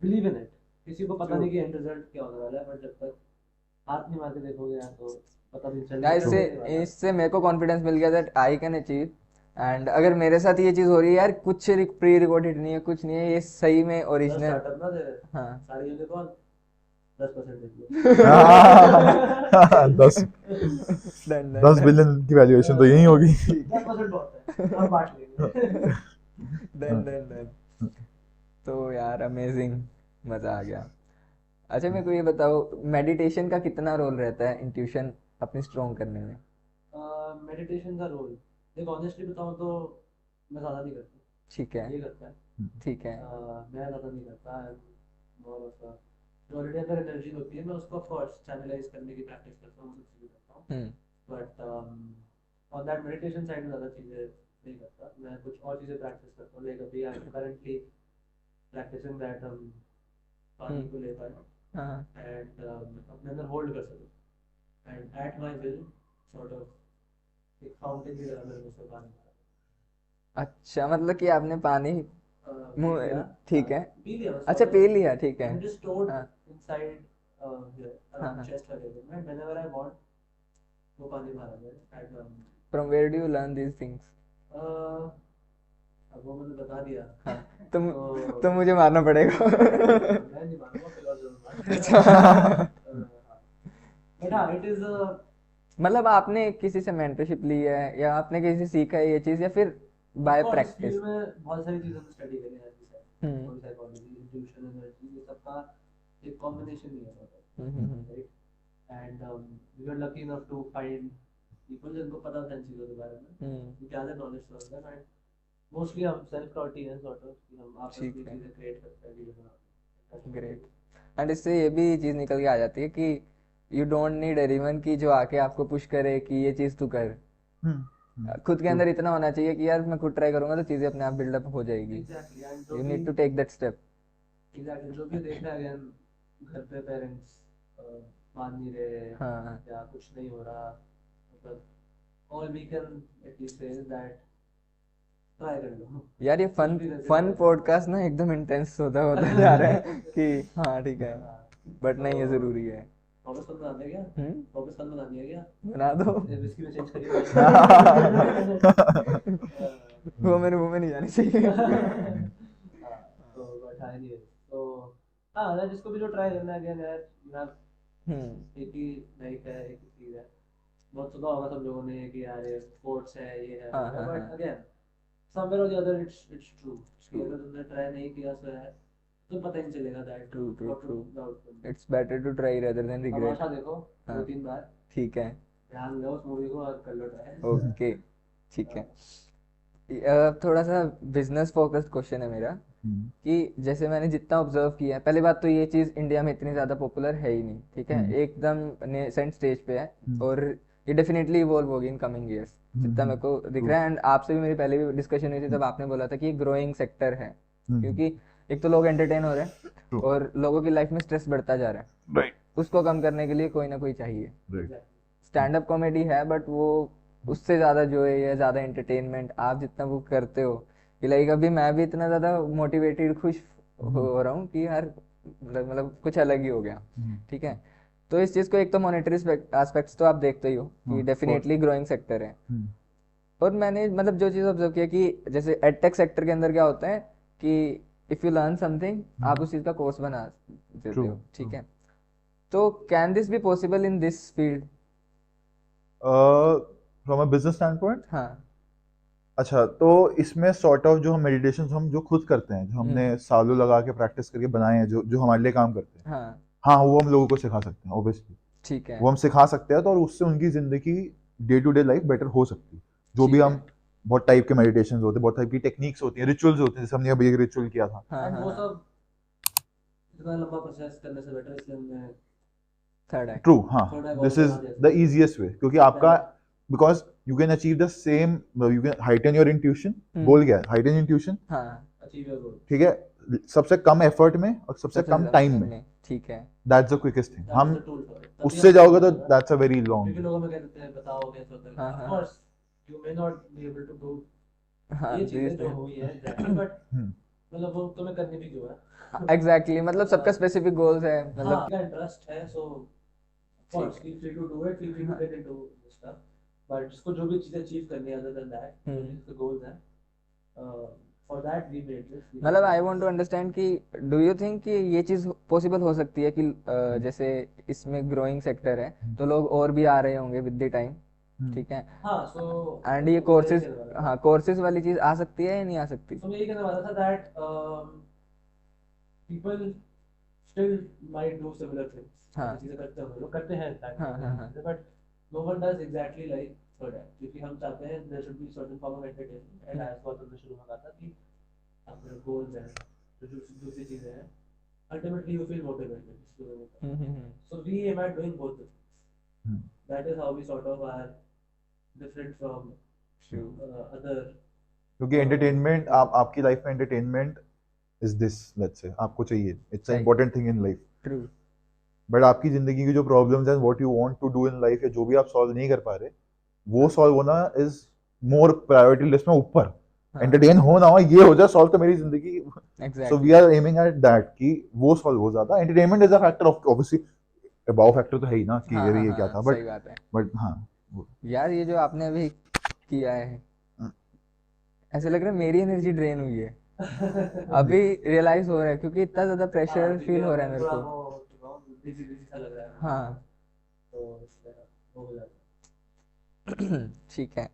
Speaker 1: बिलीव इन इट। किसी को पता नहीं कि एंड रिजल्ट क्या होने वाला है, बट जब तक हाथ नहीं मार के देखोगे यार तो पता नहीं
Speaker 2: या
Speaker 1: चलेगा।
Speaker 2: इससे इससे मेरे को कॉन्फिडेंस मिल गया that I can achieve. And अगर मेरे साथ ये चीज हो रही है यार, कुछ प्री रिकॉर्डेड नहीं है, कुछ नहीं है, ये सही में ओरिजिनल।
Speaker 1: स्टार्टअप ना तेरे
Speaker 2: हाँ।
Speaker 1: सारी यूनिकॉर्न 10% दे दिए।
Speaker 3: 10
Speaker 2: डन डन
Speaker 3: 10 बिलियन की वैल्यूएशन तो यही होगी।
Speaker 1: 10% बहुत है, हम बांट लेंगे।
Speaker 2: Done done done. तो यार अमेजिंग, मजा आ गया। अच्छा मेरे को ये बताओ, मेडिटेशन का कितना रोल रहता है इंट्यूशन अपनी स्ट्रॉन्ग करने में?
Speaker 1: मेडिटेशन का रोल देख ऑनेस्टली बताऊं तो मैं ज़्यादा नहीं करता,
Speaker 2: ठीक है।
Speaker 1: ये करता है।
Speaker 2: ठीक है।
Speaker 1: मैं ज़्यादा नहीं करता, मोर ऑफ जो ऑलरेडी अंदर एनर्जी होती है मैं उसको ऑफ कोर्स चैनलाइज करने की प्रैक्टिस करता हूँ, सब चीज़ें करता हूँ, but on that meditation side में ज़्यादा चीज़ें नहीं करता। मैं कुछ और चीज़ें प्रैक्टिस करता हूँ, लाइक अभी I am currently practising that हम पानी को ले पाए
Speaker 2: हाँ।
Speaker 1: एंड अपने अंदर होल्ड कर सकें and at my will sort of एक फाउंटेन की तरह मेरे मुंह से पानी आ
Speaker 2: अच्छा मतलब कि आपने पानी
Speaker 1: रहा है।
Speaker 2: ठीक है।
Speaker 1: पी लिया बस,
Speaker 2: अच्छा
Speaker 1: sort
Speaker 2: पी
Speaker 1: of,
Speaker 2: लिया, ठीक है।
Speaker 1: and just stored
Speaker 2: हाँ
Speaker 1: inside here
Speaker 2: हाँ
Speaker 1: around
Speaker 2: हाँ।
Speaker 1: chest वगैरह में, whenever I want वो पानी भरा जाए at
Speaker 2: from where do you learn these things?
Speaker 1: uh, अब वो मैंने बता दिया
Speaker 2: तुम
Speaker 1: तो
Speaker 2: तो मुझे मारना पड़ेगा।
Speaker 1: मैं नहीं मानूंगा, फिर और जरूर मारूंगा।
Speaker 2: अच्छा।
Speaker 1: बट हाँ, इट इज
Speaker 2: मतलब आपने किसी से मेंटरशिप ली है या आपने किसी से सीखा है ये चीज या फिर बाय
Speaker 1: इस
Speaker 2: प्रैक्टिस?
Speaker 1: फील्ड में बहुत सारी चीज़ों में स्टडी करी है,
Speaker 2: हम्म
Speaker 1: कोई साइकोलॉजी, इंट्यूशन, एनर्जी, ये सब का एक कॉम्बिनेशन ही है
Speaker 2: hmm
Speaker 1: right. And we are lucky enough to find people जिनको पता था इन चीज़ों के बारे में,
Speaker 2: हम्म,
Speaker 1: ज़्यादा नॉलेज तो होता है। एंड मोस्टली हम सेल्फ taught ही हैं सॉर्ट ऑफ, कि हम आपस में
Speaker 2: ठीक है,
Speaker 1: चीज़ें क्रिएट करते हैं, वीडियो बनाते हैं।
Speaker 2: ग्रेट। एंड इससे ये भी चीज निकल के आ जाती है कि यू डोंट नीड एनीवन की जो आके आपको पुश करे कि ये चीज तू कर। खुद के अंदर इतना होना चाहिए कि यार मैं खुद ट्राई करूंगा तो चीजें अपने आप बिल्डअप हो जाएगी।
Speaker 1: एग्जैक्टली। एंड जो
Speaker 2: यू
Speaker 1: भी
Speaker 2: need to take that step.
Speaker 1: Exactly जो भी देखा है अगेन, घर पे पेरेंट्स मान नहीं रहे
Speaker 2: हाँ
Speaker 1: या कुछ नहीं हो रहा, मतलब ऑल वी कैन एटलीस्ट से इज दैट ट्राई कर लो।
Speaker 2: यार, ये
Speaker 1: कुछ
Speaker 2: फन
Speaker 1: भी करके
Speaker 2: फन
Speaker 1: ट्राई कर
Speaker 2: पॉडकास्ट ना एकदम इंटेंस होता जा रहा है कि हाँ ठीक है,
Speaker 1: हाँ,
Speaker 2: बट नहीं ये
Speaker 1: तो
Speaker 2: जरूरी है।
Speaker 1: वापस फन बना दिया क्या?
Speaker 2: हम्म,
Speaker 1: वापस फन बना दिया क्या?
Speaker 2: बना दो।
Speaker 1: विस्की में चेंज करिए।
Speaker 2: वो में नहीं जानी चाहिए।
Speaker 1: हाँ, तो बट हाँ नहीं, तो हाँ ना, जिसको भी जो ट्राई करना है अगेन यार, एक ही लाइफ है, एक ही चीज है। बहुत सुना होगा सब लोगों ने कि यार ये स्पोर्ट्स है, ये है,
Speaker 2: हाँ
Speaker 1: वो है,
Speaker 2: हाँ
Speaker 1: बट
Speaker 2: हाँ,
Speaker 1: अगेन समवेयर और द अदर इट्स ट्रू कि अगर तुमने ट्राई नहीं किया सो है तो पता ही नहीं चलेगा that
Speaker 2: true true
Speaker 1: what
Speaker 2: true.
Speaker 1: To outcome.
Speaker 2: It's better to try rather than regret.
Speaker 1: तमाशा देखो
Speaker 2: हाँ
Speaker 1: 2-3 बार,
Speaker 2: ठीक है,
Speaker 1: ध्यान दो उस मूवी को और कर लो ट्राई।
Speaker 2: ओके ठीक है। थोड़ा सा बिजनेस फोकस्ड क्वेश्चन है मेरा कि जैसे मैंने जितना ऑब्जर्व किया है, पहली बात तो ये चीज़ इंडिया में इतनी ज़्यादा पॉपुलर है ही नहीं, ठीक है, एकदम नेसेंट स्टेज पे है। और ये डेफिनेटली इवॉल्व होगी इन कमिंग ईयर्स, जितना मेरे को दिख रहा है। एंड आपसे भी मेरी पहले भी डिस्कशन हुई थी, तब आपने बोला था कि ये ग्रोइंग सेक्टर है, क्योंकि एक तो लोग एंटरटेन हो रहे हैं और लोगों की लाइफ में स्ट्रेस बढ़ता जा रहा है,
Speaker 3: राइट
Speaker 2: उसको कम करने के लिए कोई ना कोई चाहिए।
Speaker 3: राइट
Speaker 2: स्टैंड अप कॉमेडी है बट वो उससे ज़्यादा जो है ये ज़्यादा एंटरटेनमेंट आप जितना वो करते हो कि लाइक अभी मैं भी इतना ज़्यादा मोटिवेटेड खुश हो रहा हूँ कि यार मतलब कुछ अलग ही हो गया, ठीक है। तो इस चीज़ को एक तो मॉनेटरी एस्पेक्ट्स तो आप देखते ही हो कि डेफिनेटली ग्रोइंग सेक्टर है। और मैंने मतलब जो चीज़ ऑब्जर्व किया कि जैसे एडटेक सेक्टर के अंदर क्या होता है कि इफ़ यू लर्न समथिंग आप उस चीज़ का कोर्स बना देते हो, ठीक है। तो can this be possible in this field?
Speaker 3: From a business stand point,
Speaker 2: हाँ
Speaker 3: अच्छा तो इसमें सॉर्ट ऑफ जो हम मेडिटेशन हम जो खुद करते हैं, जो हमने सालों लगा के प्रैक्टिस करके बनाए हैं, जो जो हमारे लिए काम करते हैं,
Speaker 2: हाँ
Speaker 3: हाँ वो हम लोगों को सिखा सकते हैं ऑब्वियसली।
Speaker 2: ठीक है
Speaker 3: वो हम सिखा सकते हैं तो, और उससे उनकी जिंदगी day to day life better हो सकती है। जो भी
Speaker 2: ठीक
Speaker 3: हम
Speaker 2: है।
Speaker 3: बहुत टाइप के मेडिटेशन होते हैं, बहुत टाइप की टेक्निक्स होती हैं, रिचुअल्स होते हैं, जैसे हमने अभी एक रिचुअल किया था।
Speaker 2: हाँ
Speaker 1: एंड
Speaker 2: हाँ
Speaker 1: वो
Speaker 2: हाँ,
Speaker 1: सब इतना लंबा प्रोसेस करने से बेटर इसलिए हमने
Speaker 2: थर्ड है।
Speaker 3: ट्रू, हाँ
Speaker 1: थोड़ा
Speaker 3: दिस
Speaker 1: बहुत
Speaker 3: इज
Speaker 1: बना दिया
Speaker 3: द इजीएस्ट वे, क्योंकि आपका because you can achieve the same, you can heighten your intuition, goal क्या है, हाइटन इंट्यूशन,
Speaker 2: हाँ
Speaker 1: अचीव योर गोल,
Speaker 3: ठीक है, सबसे कम एफर्ट में और सबसे
Speaker 2: सबसे
Speaker 3: कम
Speaker 2: ज्यादा
Speaker 3: टाइम
Speaker 2: time
Speaker 3: में,
Speaker 2: ठीक है।
Speaker 3: That's the quickest thing.
Speaker 1: That
Speaker 3: हम
Speaker 1: is the tool for it.
Speaker 3: उससे जाओगे तो दैट्स अ वेरी
Speaker 1: क्योंकि
Speaker 3: लॉन्ग।
Speaker 1: लोगों में कहते हैं बताओ कैसे होता है,
Speaker 2: हाँ
Speaker 1: ऑफ
Speaker 2: हाँ
Speaker 1: course you may not be able to do
Speaker 2: हाँ
Speaker 1: ये चीजें
Speaker 2: दिस
Speaker 1: जो हुई है एग्जैक्टली, बट मतलब वो तुम्हें करनी भी क्यों है?
Speaker 2: एग्जैक्टली, मतलब सबका स्पेसिफिक गोल्स है
Speaker 1: हाँ,
Speaker 2: मतलब।
Speaker 1: का इंटरेस्ट है, so of course feel free to do it, feel free to get into this stuff, but जिसको जो भी चीजें अचीव करनी है अदर देन दैट, जो गोल्स हैं, for that we made this.
Speaker 2: मतलब आई वांट टू अंडरस्टैंड कि डू यू थिंक कि ये चीज पॉसिबल हो सकती है कि जैसे इसमें ग्रोइंग सेक्टर है तो लोग और भी आ रहे होंगे विद द टाइम, ठीक है।
Speaker 1: हाँ, सो
Speaker 2: एंड ये कोर्सेज, हाँ कोर्सेज वाली चीज आ सकती है या नहीं आ सकती?
Speaker 1: तो मैं ये कहने वाला था that people still might do similar things,
Speaker 2: हाँ
Speaker 1: चीजें करते हैं, लोग करते हैं इनफैक्ट,
Speaker 2: हाँ हाँ हाँ,
Speaker 1: but no one does exactly like for that, क्योंकि हम चाहते हैं there should be certain form of entertainment, and as बात हमने शुरू में कहा था कि अपने goals हैं, जो दूसरी चीजें हैं, ultimately you feel motivated, so we aim at doing both the things. That is how we sort of are different from other,
Speaker 3: क्योंकि एंटरटेनमेंट, आप आपकी लाइफ में entertainment is this, let's say आपको चाहिए, it's a
Speaker 2: Right.
Speaker 3: Important thing in life,
Speaker 2: true.
Speaker 3: But आपकी जिंदगी की जो प्रॉब्लम्स हैं, what you want to do in life, या जो भी आप सॉल्व नहीं कर पा रहे, वो सॉल्व होना इज मोर प्रायोरिटी लिस्ट में ऊपर। एंटरटेन हो ना हो, ये हो जाए सॉल्व तो मेरी जिंदगी। So we are aiming at that कि वो सॉल्व हो जाता। Entertainment is a factor of, obviously about factor तो है ही ना कि ये क्या था,
Speaker 2: सही बात है।
Speaker 3: बट हाँ
Speaker 2: यार ये जो आपने अभी किया है ऐसा लग रहा है मेरी एनर्जी ड्रेन हुई है अभी रियलाइज हो रहा है, क्योंकि इतना ज्यादा प्रेशर फील हो रहा है मेरे को।
Speaker 1: सा लग रहा है
Speaker 2: हाँ
Speaker 1: तो इसलिए वो हो जाता
Speaker 2: ठीक है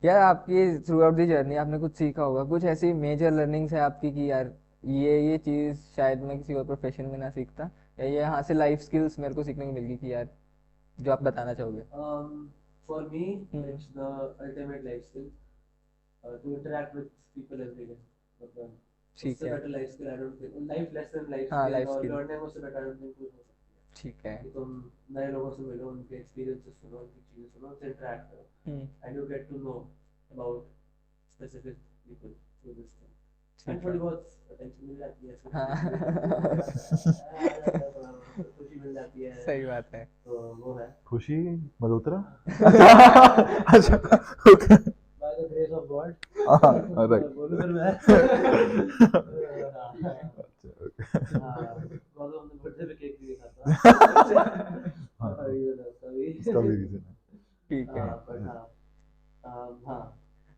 Speaker 2: यार। आपकी थ्रू आउट दी जर्नी आपने कुछ सीखा होगा, कुछ ऐसी मेजर लर्निंग्स है आपकी कि यार ये चीज़ शायद मैं किसी और प्रोफेशन में ना सीखता, या ये यहाँ से लाइफ स्किल्स मेरे को सीखने को मिल गई कि यार, जो आप बताना चाहोगे।
Speaker 1: है। For me,
Speaker 2: hmm,
Speaker 1: it's the ultimate life skill to interact with people every day. मतलब
Speaker 2: ठीक
Speaker 1: उससे
Speaker 2: है।
Speaker 1: better life skill I don't think life lesson life
Speaker 2: हाँ
Speaker 1: skill
Speaker 2: लाइफ
Speaker 1: और
Speaker 2: स्किल,
Speaker 1: learning उससे better I don't think कुछ हो सकती है
Speaker 2: ठीक है।
Speaker 1: कि तुम नए लोगों से मिलो, उनके experiences सुनो, उनकी चीजें सुनो, उनसे interact करो and you get to know about specific people through this thing.
Speaker 2: ठीक
Speaker 1: And थोड़ी
Speaker 2: है।
Speaker 1: बहुत attention मिल जाती है,
Speaker 2: हाँ
Speaker 1: खुशी मिल जाती है,
Speaker 2: सही बात है।
Speaker 1: तो वो है
Speaker 3: खुशी मल्होत्रा अच्छा okay
Speaker 1: by the grace of God.
Speaker 3: Right
Speaker 1: बोलूं फिर मैं हाँ, गौतम हमने बर्थडे पे केक भी खाता
Speaker 3: हाँ
Speaker 1: कभी
Speaker 3: इसका भी रीजन है
Speaker 2: ठीक है।
Speaker 1: हाँ but हाँ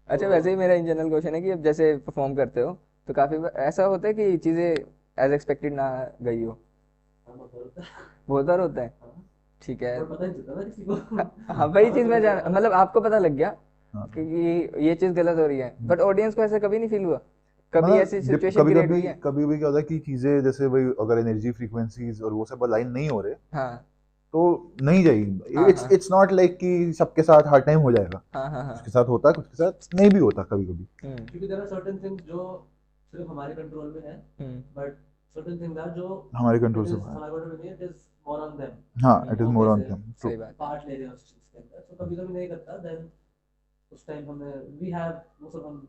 Speaker 2: अच्छा, वैसे ही मेरा इन जनरल क्वेश्चन है कि अब जैसे परफॉर्म करते हो तो काफी ऐसा होता है कि चीजें एज एक्सपेक्टेड ना गई हो, बहुत बार होता है।
Speaker 1: हाँ,
Speaker 2: ठीक है।
Speaker 1: और पता नहीं चलता ना किसी को
Speaker 2: हाँ वही चीज मैं जान, मतलब आपको पता लग गया
Speaker 3: हाँ
Speaker 2: कि ये चीज गलत हो रही है, बट ऑडियंस को ऐसा कभी नहीं फील हुआ, कभी ऐसी सिचुएशन
Speaker 3: कभी
Speaker 2: क्रिएट
Speaker 3: कभी
Speaker 2: हुई है।
Speaker 3: कभी भी क्या होता है कि चीजें जैसे भाई अगर एनर्जी फ्रीक्वेंसीज और वो सब अलाइन नहीं हो रहे
Speaker 2: हाँ
Speaker 3: तो नहीं जाएगी।
Speaker 2: हाँ
Speaker 3: इट्स
Speaker 2: हाँ
Speaker 3: इट्स नॉट लाइक कि सबके साथ हर टाइम हो जाएगा,
Speaker 2: हाँ हाँ हाँ
Speaker 3: कुछ के साथ होता है कुछ के साथ नहीं भी होता कभी कभी।
Speaker 1: क्योंकि there are certain things जो सिर्फ हमारे कंट्रोल में है but certain things are जो
Speaker 3: हमारे कंट्रोल से
Speaker 1: हमारे कंट्रोल में नहीं है, it is more on them.
Speaker 3: हाँ इट इज मोर ऑन
Speaker 1: जैसे
Speaker 3: देम
Speaker 2: सही बात।
Speaker 1: पार्ट ले रहे हैं उस चीज के अंदर, तो कभी कभी नहीं करता, देन उस टाइम हमें वी हैव वो सब हम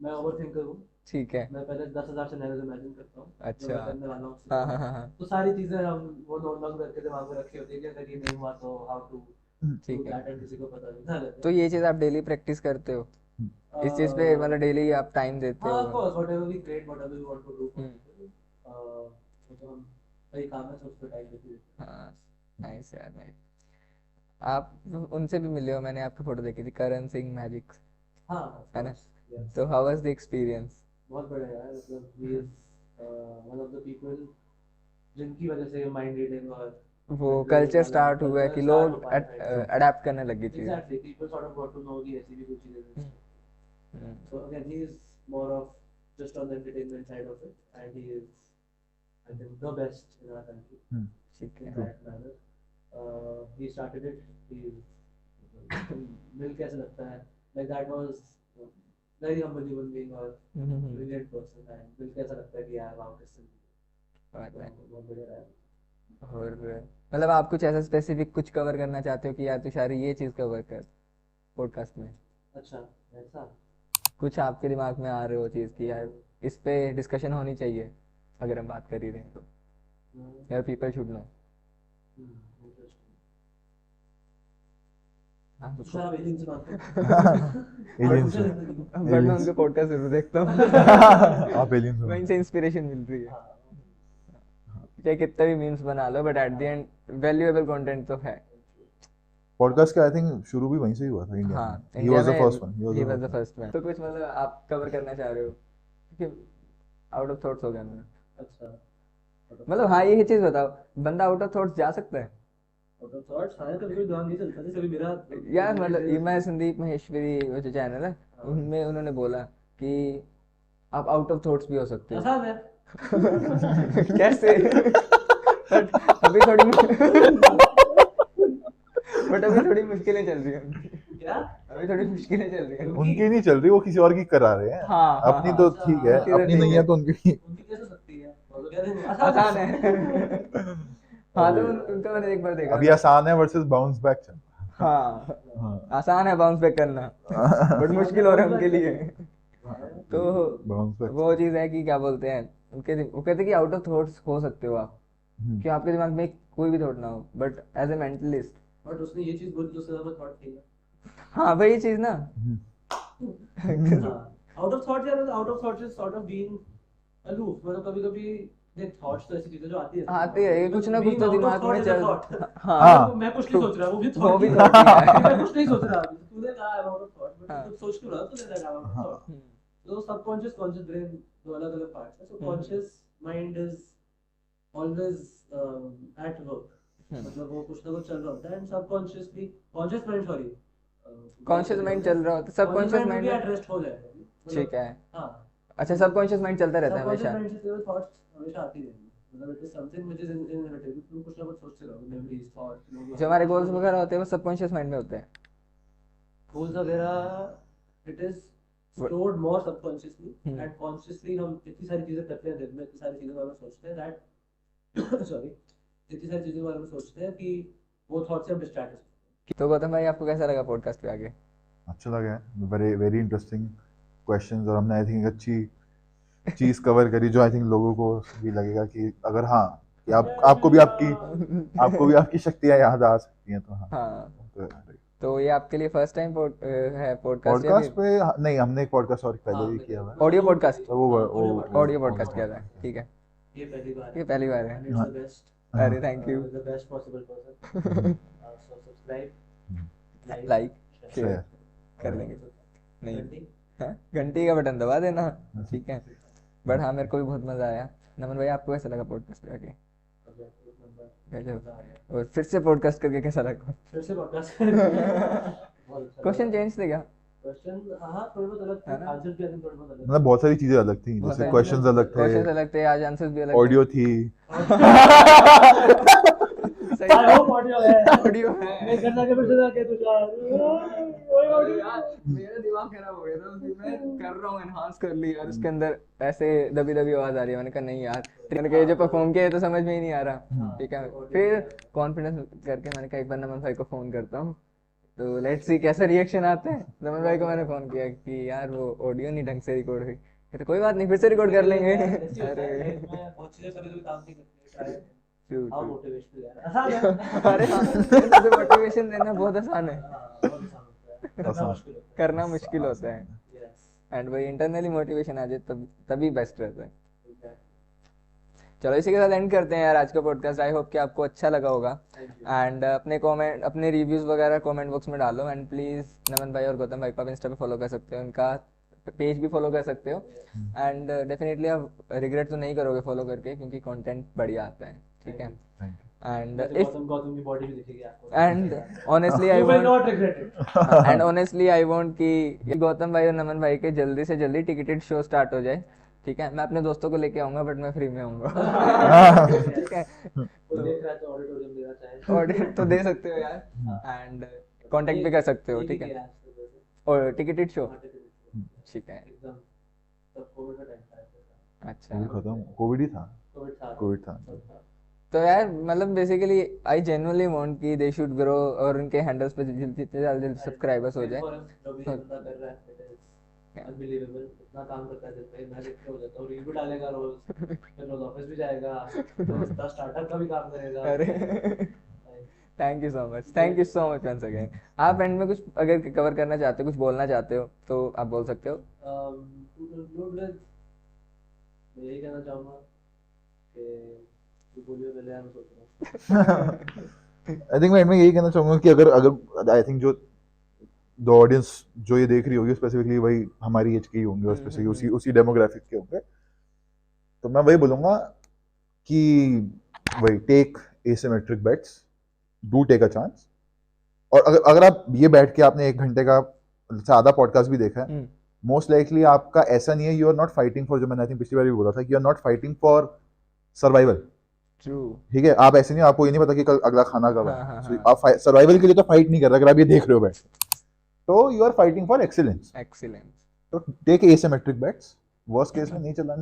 Speaker 1: मैं ओवरथिंकर हूँ,
Speaker 2: ठीक है।
Speaker 1: मैं पहले 10,000 सिनेरियोज इमेजिन करता हूँ जो
Speaker 2: अच्छा।
Speaker 1: मैं करने वाला हूँ उससे
Speaker 2: हाँ
Speaker 1: पहले।
Speaker 2: हाँ हाँ हाँ
Speaker 1: तो सारी चीजें हम वो नोट डाउन करके दिमाग में रखी होती है कि अगर ये नहीं हुआ तो हाउ टू डू
Speaker 2: ठीक है।
Speaker 1: दैट, एंड किसी को पता नहीं था
Speaker 2: तो ये चीज आप डेली प्रैक्टिस करते हो इस चीज पे, मतलब डेली आप टाइम देते
Speaker 1: हाँ,
Speaker 2: हो।
Speaker 1: of course, whatever we create, whatever we want to do for
Speaker 2: hmm,
Speaker 1: people, वो तो हम सही काम है तो उस पर टाइम देते हैं।
Speaker 2: हाँ नाइस यार नाइस। आप उनसे भी मिले हो, मैंने आपकी फोटो देखी थी, करण सिंह मैजिक,
Speaker 1: हाँ
Speaker 2: है ना?
Speaker 1: yes,
Speaker 2: तो हाउ वाज द एक्सपीरियंस?
Speaker 1: बहुत बड़ा यार, मतलब he is one of the people जिनकी वजह से माइंड रीडिंग और
Speaker 2: वो
Speaker 1: mental
Speaker 2: कल्चर
Speaker 1: वाला
Speaker 2: स्टार्ट हुआ है कि
Speaker 1: culture start हो
Speaker 2: लोग
Speaker 1: पाया है।
Speaker 2: अडेप्ट करने लगे चीजें।
Speaker 1: Exactly, people sort of got to know कि ऐसी भी कुछ चीजें हैं।
Speaker 2: हम्म,
Speaker 1: So again, he is more of just on the entertainment side of it, and he is, I think, the best in our country
Speaker 2: ठीक
Speaker 1: in
Speaker 2: है।
Speaker 1: that manner. He started it. He मिल कैसे लगता है, like that was very humble human being और brilliant person, and मिल कैसा लगता है कि यार wow किस
Speaker 2: बात है।
Speaker 1: बहुत बढ़िया रहा।
Speaker 2: और मतलब आप कुछ ऐसा स्पेसिफिक कुछ कवर करना चाहते हो कि यार तुषार ये चीज कवर कर पॉडकास्ट में,
Speaker 1: अच्छा ऐसा
Speaker 2: कुछ आपके दिमाग में आ रहे हो चीज की यार इस पे डिस्कशन होनी चाहिए अगर हम बात कर ही रहे हैं तो, यार पीपल शुड नो।
Speaker 1: interesting.
Speaker 2: हाँ
Speaker 1: तो आप एलियन से बात करो।
Speaker 3: एलियन से
Speaker 2: बट मैं उनके पॉडकास्ट जरूर देखता हूँ
Speaker 3: आप एलियन से
Speaker 2: वहीं से इंस्पिरेशन मिल रही है,
Speaker 1: हाँ,
Speaker 2: चाहे कितना भी मीम्स बना लो but at the end valuable content तो है।
Speaker 3: पॉडकास्ट का आई थिंक शुरू भी वहीं से ही हुआ था इंडिया
Speaker 2: हाँ
Speaker 3: में। ही
Speaker 2: इंडिया
Speaker 3: वाज द
Speaker 2: में
Speaker 3: first one,
Speaker 2: he was the first one. तो कुछ मतलब आप कवर करना चाह रहे हो कि आउट ऑफ थॉट्स हो गया मैं,
Speaker 1: अच्छा
Speaker 2: मतलब हाँ ये चीज बताओ, बंदा आउट ऑफ थॉट्स जा सकता है
Speaker 1: आउट ऑफ थॉट्स आया, कभी कभी ध्यान नहीं चलता, जैसे कभी मेरा
Speaker 2: यार? मतलब ये मैं संदीप महेश्वरी वो जो चैनल है उनमें उन्होंने बोला कि आप आउट ऑफ थॉट्स भी हो सकते हो।
Speaker 1: आसान है।
Speaker 2: कैसे? बट अभी थोड़ी बट अभी थोड़ी मुश्किलें चल रही हैं,
Speaker 1: क्या
Speaker 2: अभी थोड़ी मुश्किलें चल रही हैं।
Speaker 3: उनकी नहीं चल रही, वो किसी और की करा रहे हैं।
Speaker 2: हाँ हाँ
Speaker 3: अपनी
Speaker 2: हाँ,
Speaker 3: तो ठीक है,
Speaker 2: उनकी तो
Speaker 3: अपनी
Speaker 2: ठीक
Speaker 3: नहीं
Speaker 2: है।
Speaker 3: है तो उनकी
Speaker 1: उनकी कैसे सकती है, वो तो कह रहे हैं
Speaker 2: आसान है हाँ तो उनका मैंने एक बार देखा
Speaker 3: अभी
Speaker 2: था।
Speaker 3: आसान है वर्सेस बाउंस बैक चल
Speaker 2: हाँ
Speaker 3: हाँ
Speaker 2: आसान है बाउंस बैक करना बट मुश्किल हो रहा है उनके लिए। तो
Speaker 3: बाउंस बैक
Speaker 2: वो चीज़ है कि क्या बोलते हैं उनके, वो कहते हैं कि आउट ऑफ थॉट्स हो सकते हो आप, कि आपके दिमाग में कोई भी थॉट ना हो, but as a mentalist.
Speaker 1: But उसने ये चीज बोली जो उससे ज्यादा थॉट थी।
Speaker 2: हाँ वही चीज़ ना
Speaker 1: आउट ऑफ थॉट यार, out of thought is sort of being aloof, मतलब कभी कभी देख थॉट्स तो ऐसी चीजें जो आती है
Speaker 2: आती है, ये कुछ ना कुछ तो दिमाग में चल
Speaker 3: हाँ।
Speaker 2: हाँ
Speaker 1: मैं कुछ नहीं सोच रहा, वो भी
Speaker 2: वो भी
Speaker 1: thought
Speaker 2: thought ही
Speaker 1: है।
Speaker 2: है।
Speaker 1: मैं कुछ नहीं सोच रहा अभी, तूने कहा about a thought, but
Speaker 2: हाँ।
Speaker 1: तू कुछ सोच क्यों रहा है? तूने कहा about a
Speaker 3: हाँ।
Speaker 1: thought। तो subconscious conscious brain दो अलग-अलग parts हैं। So conscious mind is always at work। मतलब वो कुछ ना कुछ चल रहा होता है, and subconsciously conscious mind sorry
Speaker 2: conscious mind चल रहा होता है, सबकॉन्शियस माइंड
Speaker 1: भी
Speaker 2: में
Speaker 1: at rest हो जाएगा। मतलब,
Speaker 2: ठीक है।
Speaker 1: हाँ,
Speaker 2: अच्छा, सबकॉन्शियस माइंड चलता रहता है
Speaker 1: सबकॉन्शियस
Speaker 2: हमेशा।
Speaker 1: माइंड से तेरे थॉट्स हमेशा आती रहेंगी। मतलब it is something which is inevitable, तुम कुछ ना कुछ सोचते रहोगे, मेमोरीज थॉट्स
Speaker 2: जो हमारे गोल्स वगैरह होते हैं वो सबकॉन्शियस माइंड में होते हैं।
Speaker 1: गोल्स वगैरह it is stored more subconsciously and consciously. हम इतनी सारी चीजें करते हैं दिन में, इतनी सारी चीजों के बारे में सोचते हैं दैट सॉरी इतनी सारी चीजों के बारे में सोचते हैं कि वो थॉट से हम डिस्ट्रैक्ट हो सकते हैं।
Speaker 2: तो गौतम भाई, आपको कैसा लगा पॉडकास्ट पे आके?
Speaker 3: अच्छा लगा है, वेरी वेरी इंटरेस्टिंग क्वेश्चंस, और हमने आई थिंक अच्छी चीज कवर करी जो आई थिंक लोगों को भी लगेगा कि अगर हाँ कि आपको भी आपकी शक्तियाँ याद आ सकती हैं, तो हाँ।
Speaker 2: हाँ, तो ये आपके लिए फर्स्ट टाइम है पॉडकास्ट या
Speaker 3: पॉडकास्ट
Speaker 2: फिर
Speaker 3: पे नहीं, हमने एक पॉडकास्ट और पहले भी किया हुआ है,
Speaker 2: ऑडियो पॉडकास्ट?
Speaker 3: तो वो
Speaker 2: ऑडियो पॉडकास्ट किया था, ठीक है।
Speaker 1: ये पहली बार
Speaker 2: ये पहली बार है।
Speaker 1: and it's the best,
Speaker 2: अरे thank you.
Speaker 1: the best possible person। So subscribe,
Speaker 2: like
Speaker 3: share
Speaker 2: share कर लेंगे। नहीं,
Speaker 1: घंटी।
Speaker 2: हाँ, घंटी का बटन दबा देना, ठीक है। बट हाँ, मेरे को भी बहुत मजा आया। नमन भाई, आपको कैसा लगा पॉडकास्ट पे आके? गजब। और फिर से पॉडकास्ट करके कैसा लगा?
Speaker 1: फिर से पॉडकास्ट
Speaker 2: क्वेश्चन चेंज थे क्या?
Speaker 1: क्वेश्चन हाँ थोड़े बहुत अलग थे,
Speaker 2: है ना?
Speaker 1: आंसर भी अलग थोड़े बहुत अलग
Speaker 3: मतलब बहुत सारी चीजें अलग थी,
Speaker 2: बहुत
Speaker 3: जैसे
Speaker 2: सारी
Speaker 3: क्वेश्चंस अलग
Speaker 2: क्वेश्चंस
Speaker 3: थे,
Speaker 2: अलग थे, आज आंसर्स भी अलग
Speaker 3: ऑडियो थी।
Speaker 2: थे।
Speaker 1: आई होप ऑडियो है।
Speaker 2: ऑडियो है।
Speaker 1: मैं घर जाके फिर से जाके तुषार ओए ऑडियो
Speaker 2: यार, मेरा दिमाग खराब हो गया था, फिर मैं कर रहा हूँ एनहांस कर ली और उसके अंदर ऐसे दबी दबी आवाज आ रही है। मैंने कहा नहीं यार, मैंने कहा ये जो परफॉर्म किया है तो समझ में ही नहीं आ रहा, ठीक है। फिर कॉन्फिडेंस करके मैंने कहा एक बार नमन भाई को फोन करता हूँ, तो लेट्स सी कैसा रिएक्शन आते हैं। नमन भाई को मैंने फोन किया कि यार वो ऑडियो नहीं ढंग से रिकॉर्ड हुई, कहते कोई बात नहीं, फिर से रिकॉर्ड कर लेंगे। अरे
Speaker 1: बहुत चीजें कभी कभी काम नहीं करती।
Speaker 2: true,
Speaker 1: how
Speaker 2: true।
Speaker 1: मोटिवेशनल यार आसान है।
Speaker 2: अरे हाँ, मुझे मोटिवेशन देना बहुत आसान है,
Speaker 1: बहुत आसान होता है,
Speaker 2: करना मुश्किल होता है। एंड वही इंटरनली मोटिवेशन आ जाए तभी बेस्ट रहता है। चलो इसी के साथ एंड करते हैं यार आज का पॉडकास्ट। आई होप कि आपको अच्छा लगा होगा। एंड अपने कमेंट, अपने रिव्यूज वगैरह कमेंट बॉक्स में डालो। एंड प्लीज नमन भाई और गौतम भाई को आप इंस्टा पे फॉलो कर सकते हो, उनका पेज भी फॉलो कर सकते हो। एंड डेफिनेटली आप रिग्रेट तो नहीं करोगे फॉलो करके, क्योंकि कंटेंट बढ़िया आता है, ठीक है। एंड इफ
Speaker 1: गौतम की बॉडी भी दिखेगी आपको।
Speaker 2: And honestly I
Speaker 1: You will
Speaker 2: want
Speaker 1: not regret it।
Speaker 2: And honestly I want कि गौतम भाई और नमन भाई के जल्दी से जल्दी टिकटेड शो स्टार्ट हो जाए, ठीक है। मैं अपने दोस्तों को लेके आऊंगा, बट मैं फ्री में आऊंगा, ठीक है।
Speaker 1: कोई देख रहा है तो ऑडिटोरियम देना चाहे
Speaker 2: ऑर्डर तो दे सकते हो यार, एंड कांटेक्ट भी कर सकते हो, ठीक है। और टिकटेड शो, ठीक है।
Speaker 1: एकदम तब कोविड का टाइम था।
Speaker 2: अच्छा,
Speaker 3: खत्म, कोविड ही था,
Speaker 1: कोविड
Speaker 3: था।
Speaker 2: तो यार मतलब बेसिकली आई जेन्युइनली वांट कि दे शुड ग्रो और उनके हैंडल्स पे जितने जल्दी सब्सक्राइबर्स हो जाए।
Speaker 1: जो भी ये बंदा कर रहा है it is unbelievable। इतना काम करता है दिन पे, मैं देखते हो जाता हूँ, रील भी डालेगा रोज, फिर रोज ऑफिस भी जाएगा, तो स्टार्टअप का भी काम करेगा।
Speaker 2: अरे thank you so much, thank you so much once again. आप एंड में कुछ अगर कवर करना चाहते हो, कुछ बोलना चाहते हो, तो आप बोल सकते हो।
Speaker 1: टू कंक्लूड विद, मैं यही कहना चाहूँगा कि बोलियो पहले हम सोच रहे हैं।
Speaker 3: आई थिंक मैं यही कहना चाहूंगा कि अगर आई थिंक जो द ऑडियंस जो ये देख रही होगी स्पेसिफिकली वही हमारी एज की होंगे, और स्पेसिफिकली उसी डेमोग्राफिक के होंगे, तो मैं वही बोलूंगा कि वही take asymmetric bets, do take a chance. और अगर आप ये बैठ के आपने 1 घंटे का से आधा पॉडकास्ट भी देखा है, मोस्ट लाइकली आपका ऐसा नहीं है, you are not fighting for, जो मैंने आई थिंक पिछली बार भी बोला था कि you are not fighting for survival, ठीक है। आप ऐसे नहीं, आपको ये नहीं पता कि कल अगला खाना कब है, आप सर्वाइवल के लिए तो फाइट नहीं कर रहे। अगर आप ये देख रहे हो बैठ, तो you are fighting for excellence. तो take asymmetric bets, worst case में नहीं चला,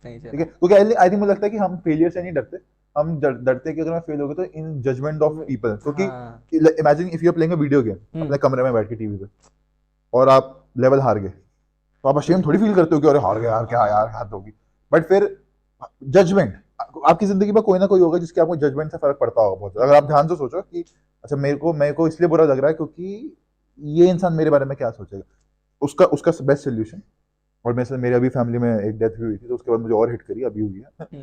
Speaker 3: ठीक है। क्योंकि आई थिंक मुझे लगता है कि हम फेलियर से नहीं डरते, हम डरते कि अगर मैं फेल हो गया तो इन जजमेंट ऑफ पीपल। क्योंकि imagine if you are playing a video game अपने कमरे में बैठ के टीवी पे, और आप लेवल हार गए, तो आप अशेम थोड़ी फील करते हो कि अरे हार गया यार, क्या यार हार होगी। बट फिर जजमेंट, आपकी जिंदगी में कोई ना कोई होगा जिसके आपको जजमेंट से फर्क पड़ता होगा बहुत। अगर आप ध्यान से सोचो कि अच्छा मेरे को इसलिए बुरा लग रहा है क्योंकि ये इंसान मेरे बारे में क्या सोचेगा, उसका बेस्ट सोल्यूशन। और मेरे अभी फैमिली में एक डेथ हुई थी, तो उसके बाद मुझे और हिट करी, अभी हुई है,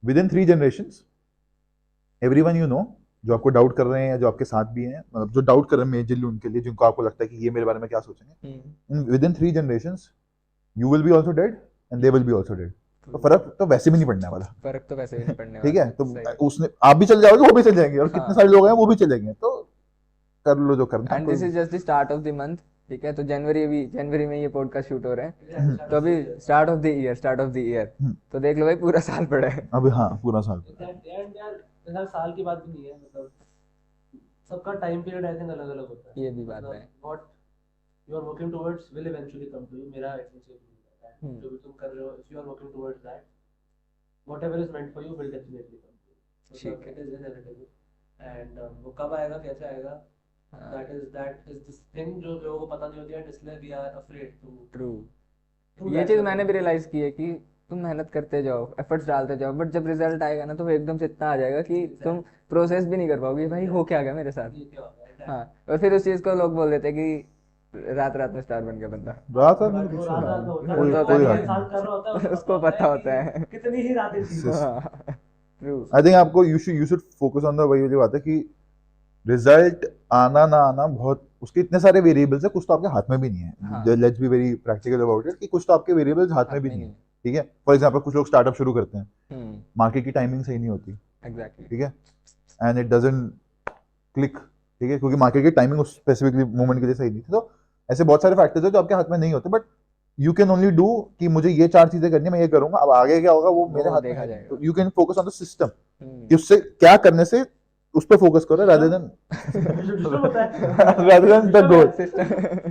Speaker 3: with in 3 generations everyone you know जो आपको डाउट कर रहे हैं या जो आपके साथ भी हैं, मतलब जो डाउट कर रहे हैं मेजरली उनके लिए, जिनको आपको लगता है कि ये मेरे बारे में क्या सोचेंगे, with in 3 generations you will be also dead and they will be also dead. तो फर्क तो वैसे भी नहीं पड़ने वाला,
Speaker 2: फर्क तो वैसे भी नहीं पड़ने
Speaker 3: ठीक है।
Speaker 2: वाला,
Speaker 3: तो
Speaker 2: सही।
Speaker 3: उसने आप भी चल जाओगे, वो भी चल जाएंगे, और
Speaker 2: हाँ।
Speaker 3: कितने सारे लोग हैं वो भी चलेंगे, तो कर लो जो करना है।
Speaker 2: And this is just the start of the month, ठीक है। तो जनवरी में ये पॉडकास्ट शूट हो रहे हैं, तो अभी स्टार्ट ऑफ द ईयर, तो देख लो भाई पूरा साल पड़ा है।
Speaker 3: अभी हाँ पूरा साल।
Speaker 1: यार साल की बात भी नहीं है, मतलब सबका टाइम पीरियड आई थिंक अलग अलग होता है।
Speaker 2: ये भी बात है।
Speaker 1: What you are working towards will eventually come to you, मेरा एटलीस्ट जो भी तुम कर रहे हो, if you are working towards that, whatever is meant for you will definitely come to you.
Speaker 2: ठीक है।
Speaker 1: इट इज इनएविटेबल, एंड वो कब आएगा, कैसे आएगा, दैट इज दिस थिंग जो लोगों को पता नहीं होती है, इसलिए we are afraid to
Speaker 2: true. ये चीज मैंने भी रियलाइज की है कि तुम मेहनत करते जाओ, एफर्ट्स डालते जाओ, बट जब रिजल्ट आएगा ना तो वो एकदम से इतना आ जाएगा कि तुम प्रोसेस भी नहीं कर पाओगे, भाई हो क्या गया मेरे साथ। हाँ, और फिर उस चीज को लोग बोल देते हैं कि रात रात में स्टार बन गया बंदा।
Speaker 3: रात रात में कुछ कोई रात
Speaker 2: उसको पता होता है
Speaker 1: कितनी ही रातें थी।
Speaker 2: ट्रू।
Speaker 3: आई थिंक आपको you should focus on the वही वाली बात है कि रिजल्ट आना ना आना बहुत, उसके इतने सारे वेरिएबल्स है, कुछ तो आपके हाथ में भी नहीं
Speaker 2: हाँ।
Speaker 3: है। Let's be very practical about it कि कुछ तो आपके वेरिएबल्स हाथ में भी नहीं है, ठीक है। फॉर एग्जांपल कुछ लोग स्टार्टअप शुरू करते हैं, मार्केट की टाइमिंग सही नहीं होती,
Speaker 2: एग्जैक्टली,
Speaker 3: ठीक है, एंड इट डजंट क्लिक, ठीक है, क्योंकि मार्केट की टाइमिंग उस स्पेसिफिकली मोमेंट के लिए सही नहीं थी। तो ऐसे बहुत सारे फैक्टर्स है जो आपके हाथ में नहीं होते, but you can only do कि मुझे ये 4 चीजें करनी है, मैं ये करूंगा, अब आगे क्या होगा वो मेरे हाथ में
Speaker 2: देखा
Speaker 3: है।
Speaker 2: जाएगा।
Speaker 3: तो you can focus on the system कि उससे क्या करने से उस पर फोकस करो, rather than the goal,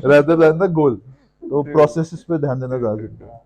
Speaker 3: rather than the goal। तो प्रोसेसेस पे ध्यान देना ज़्यादा जरूरी है।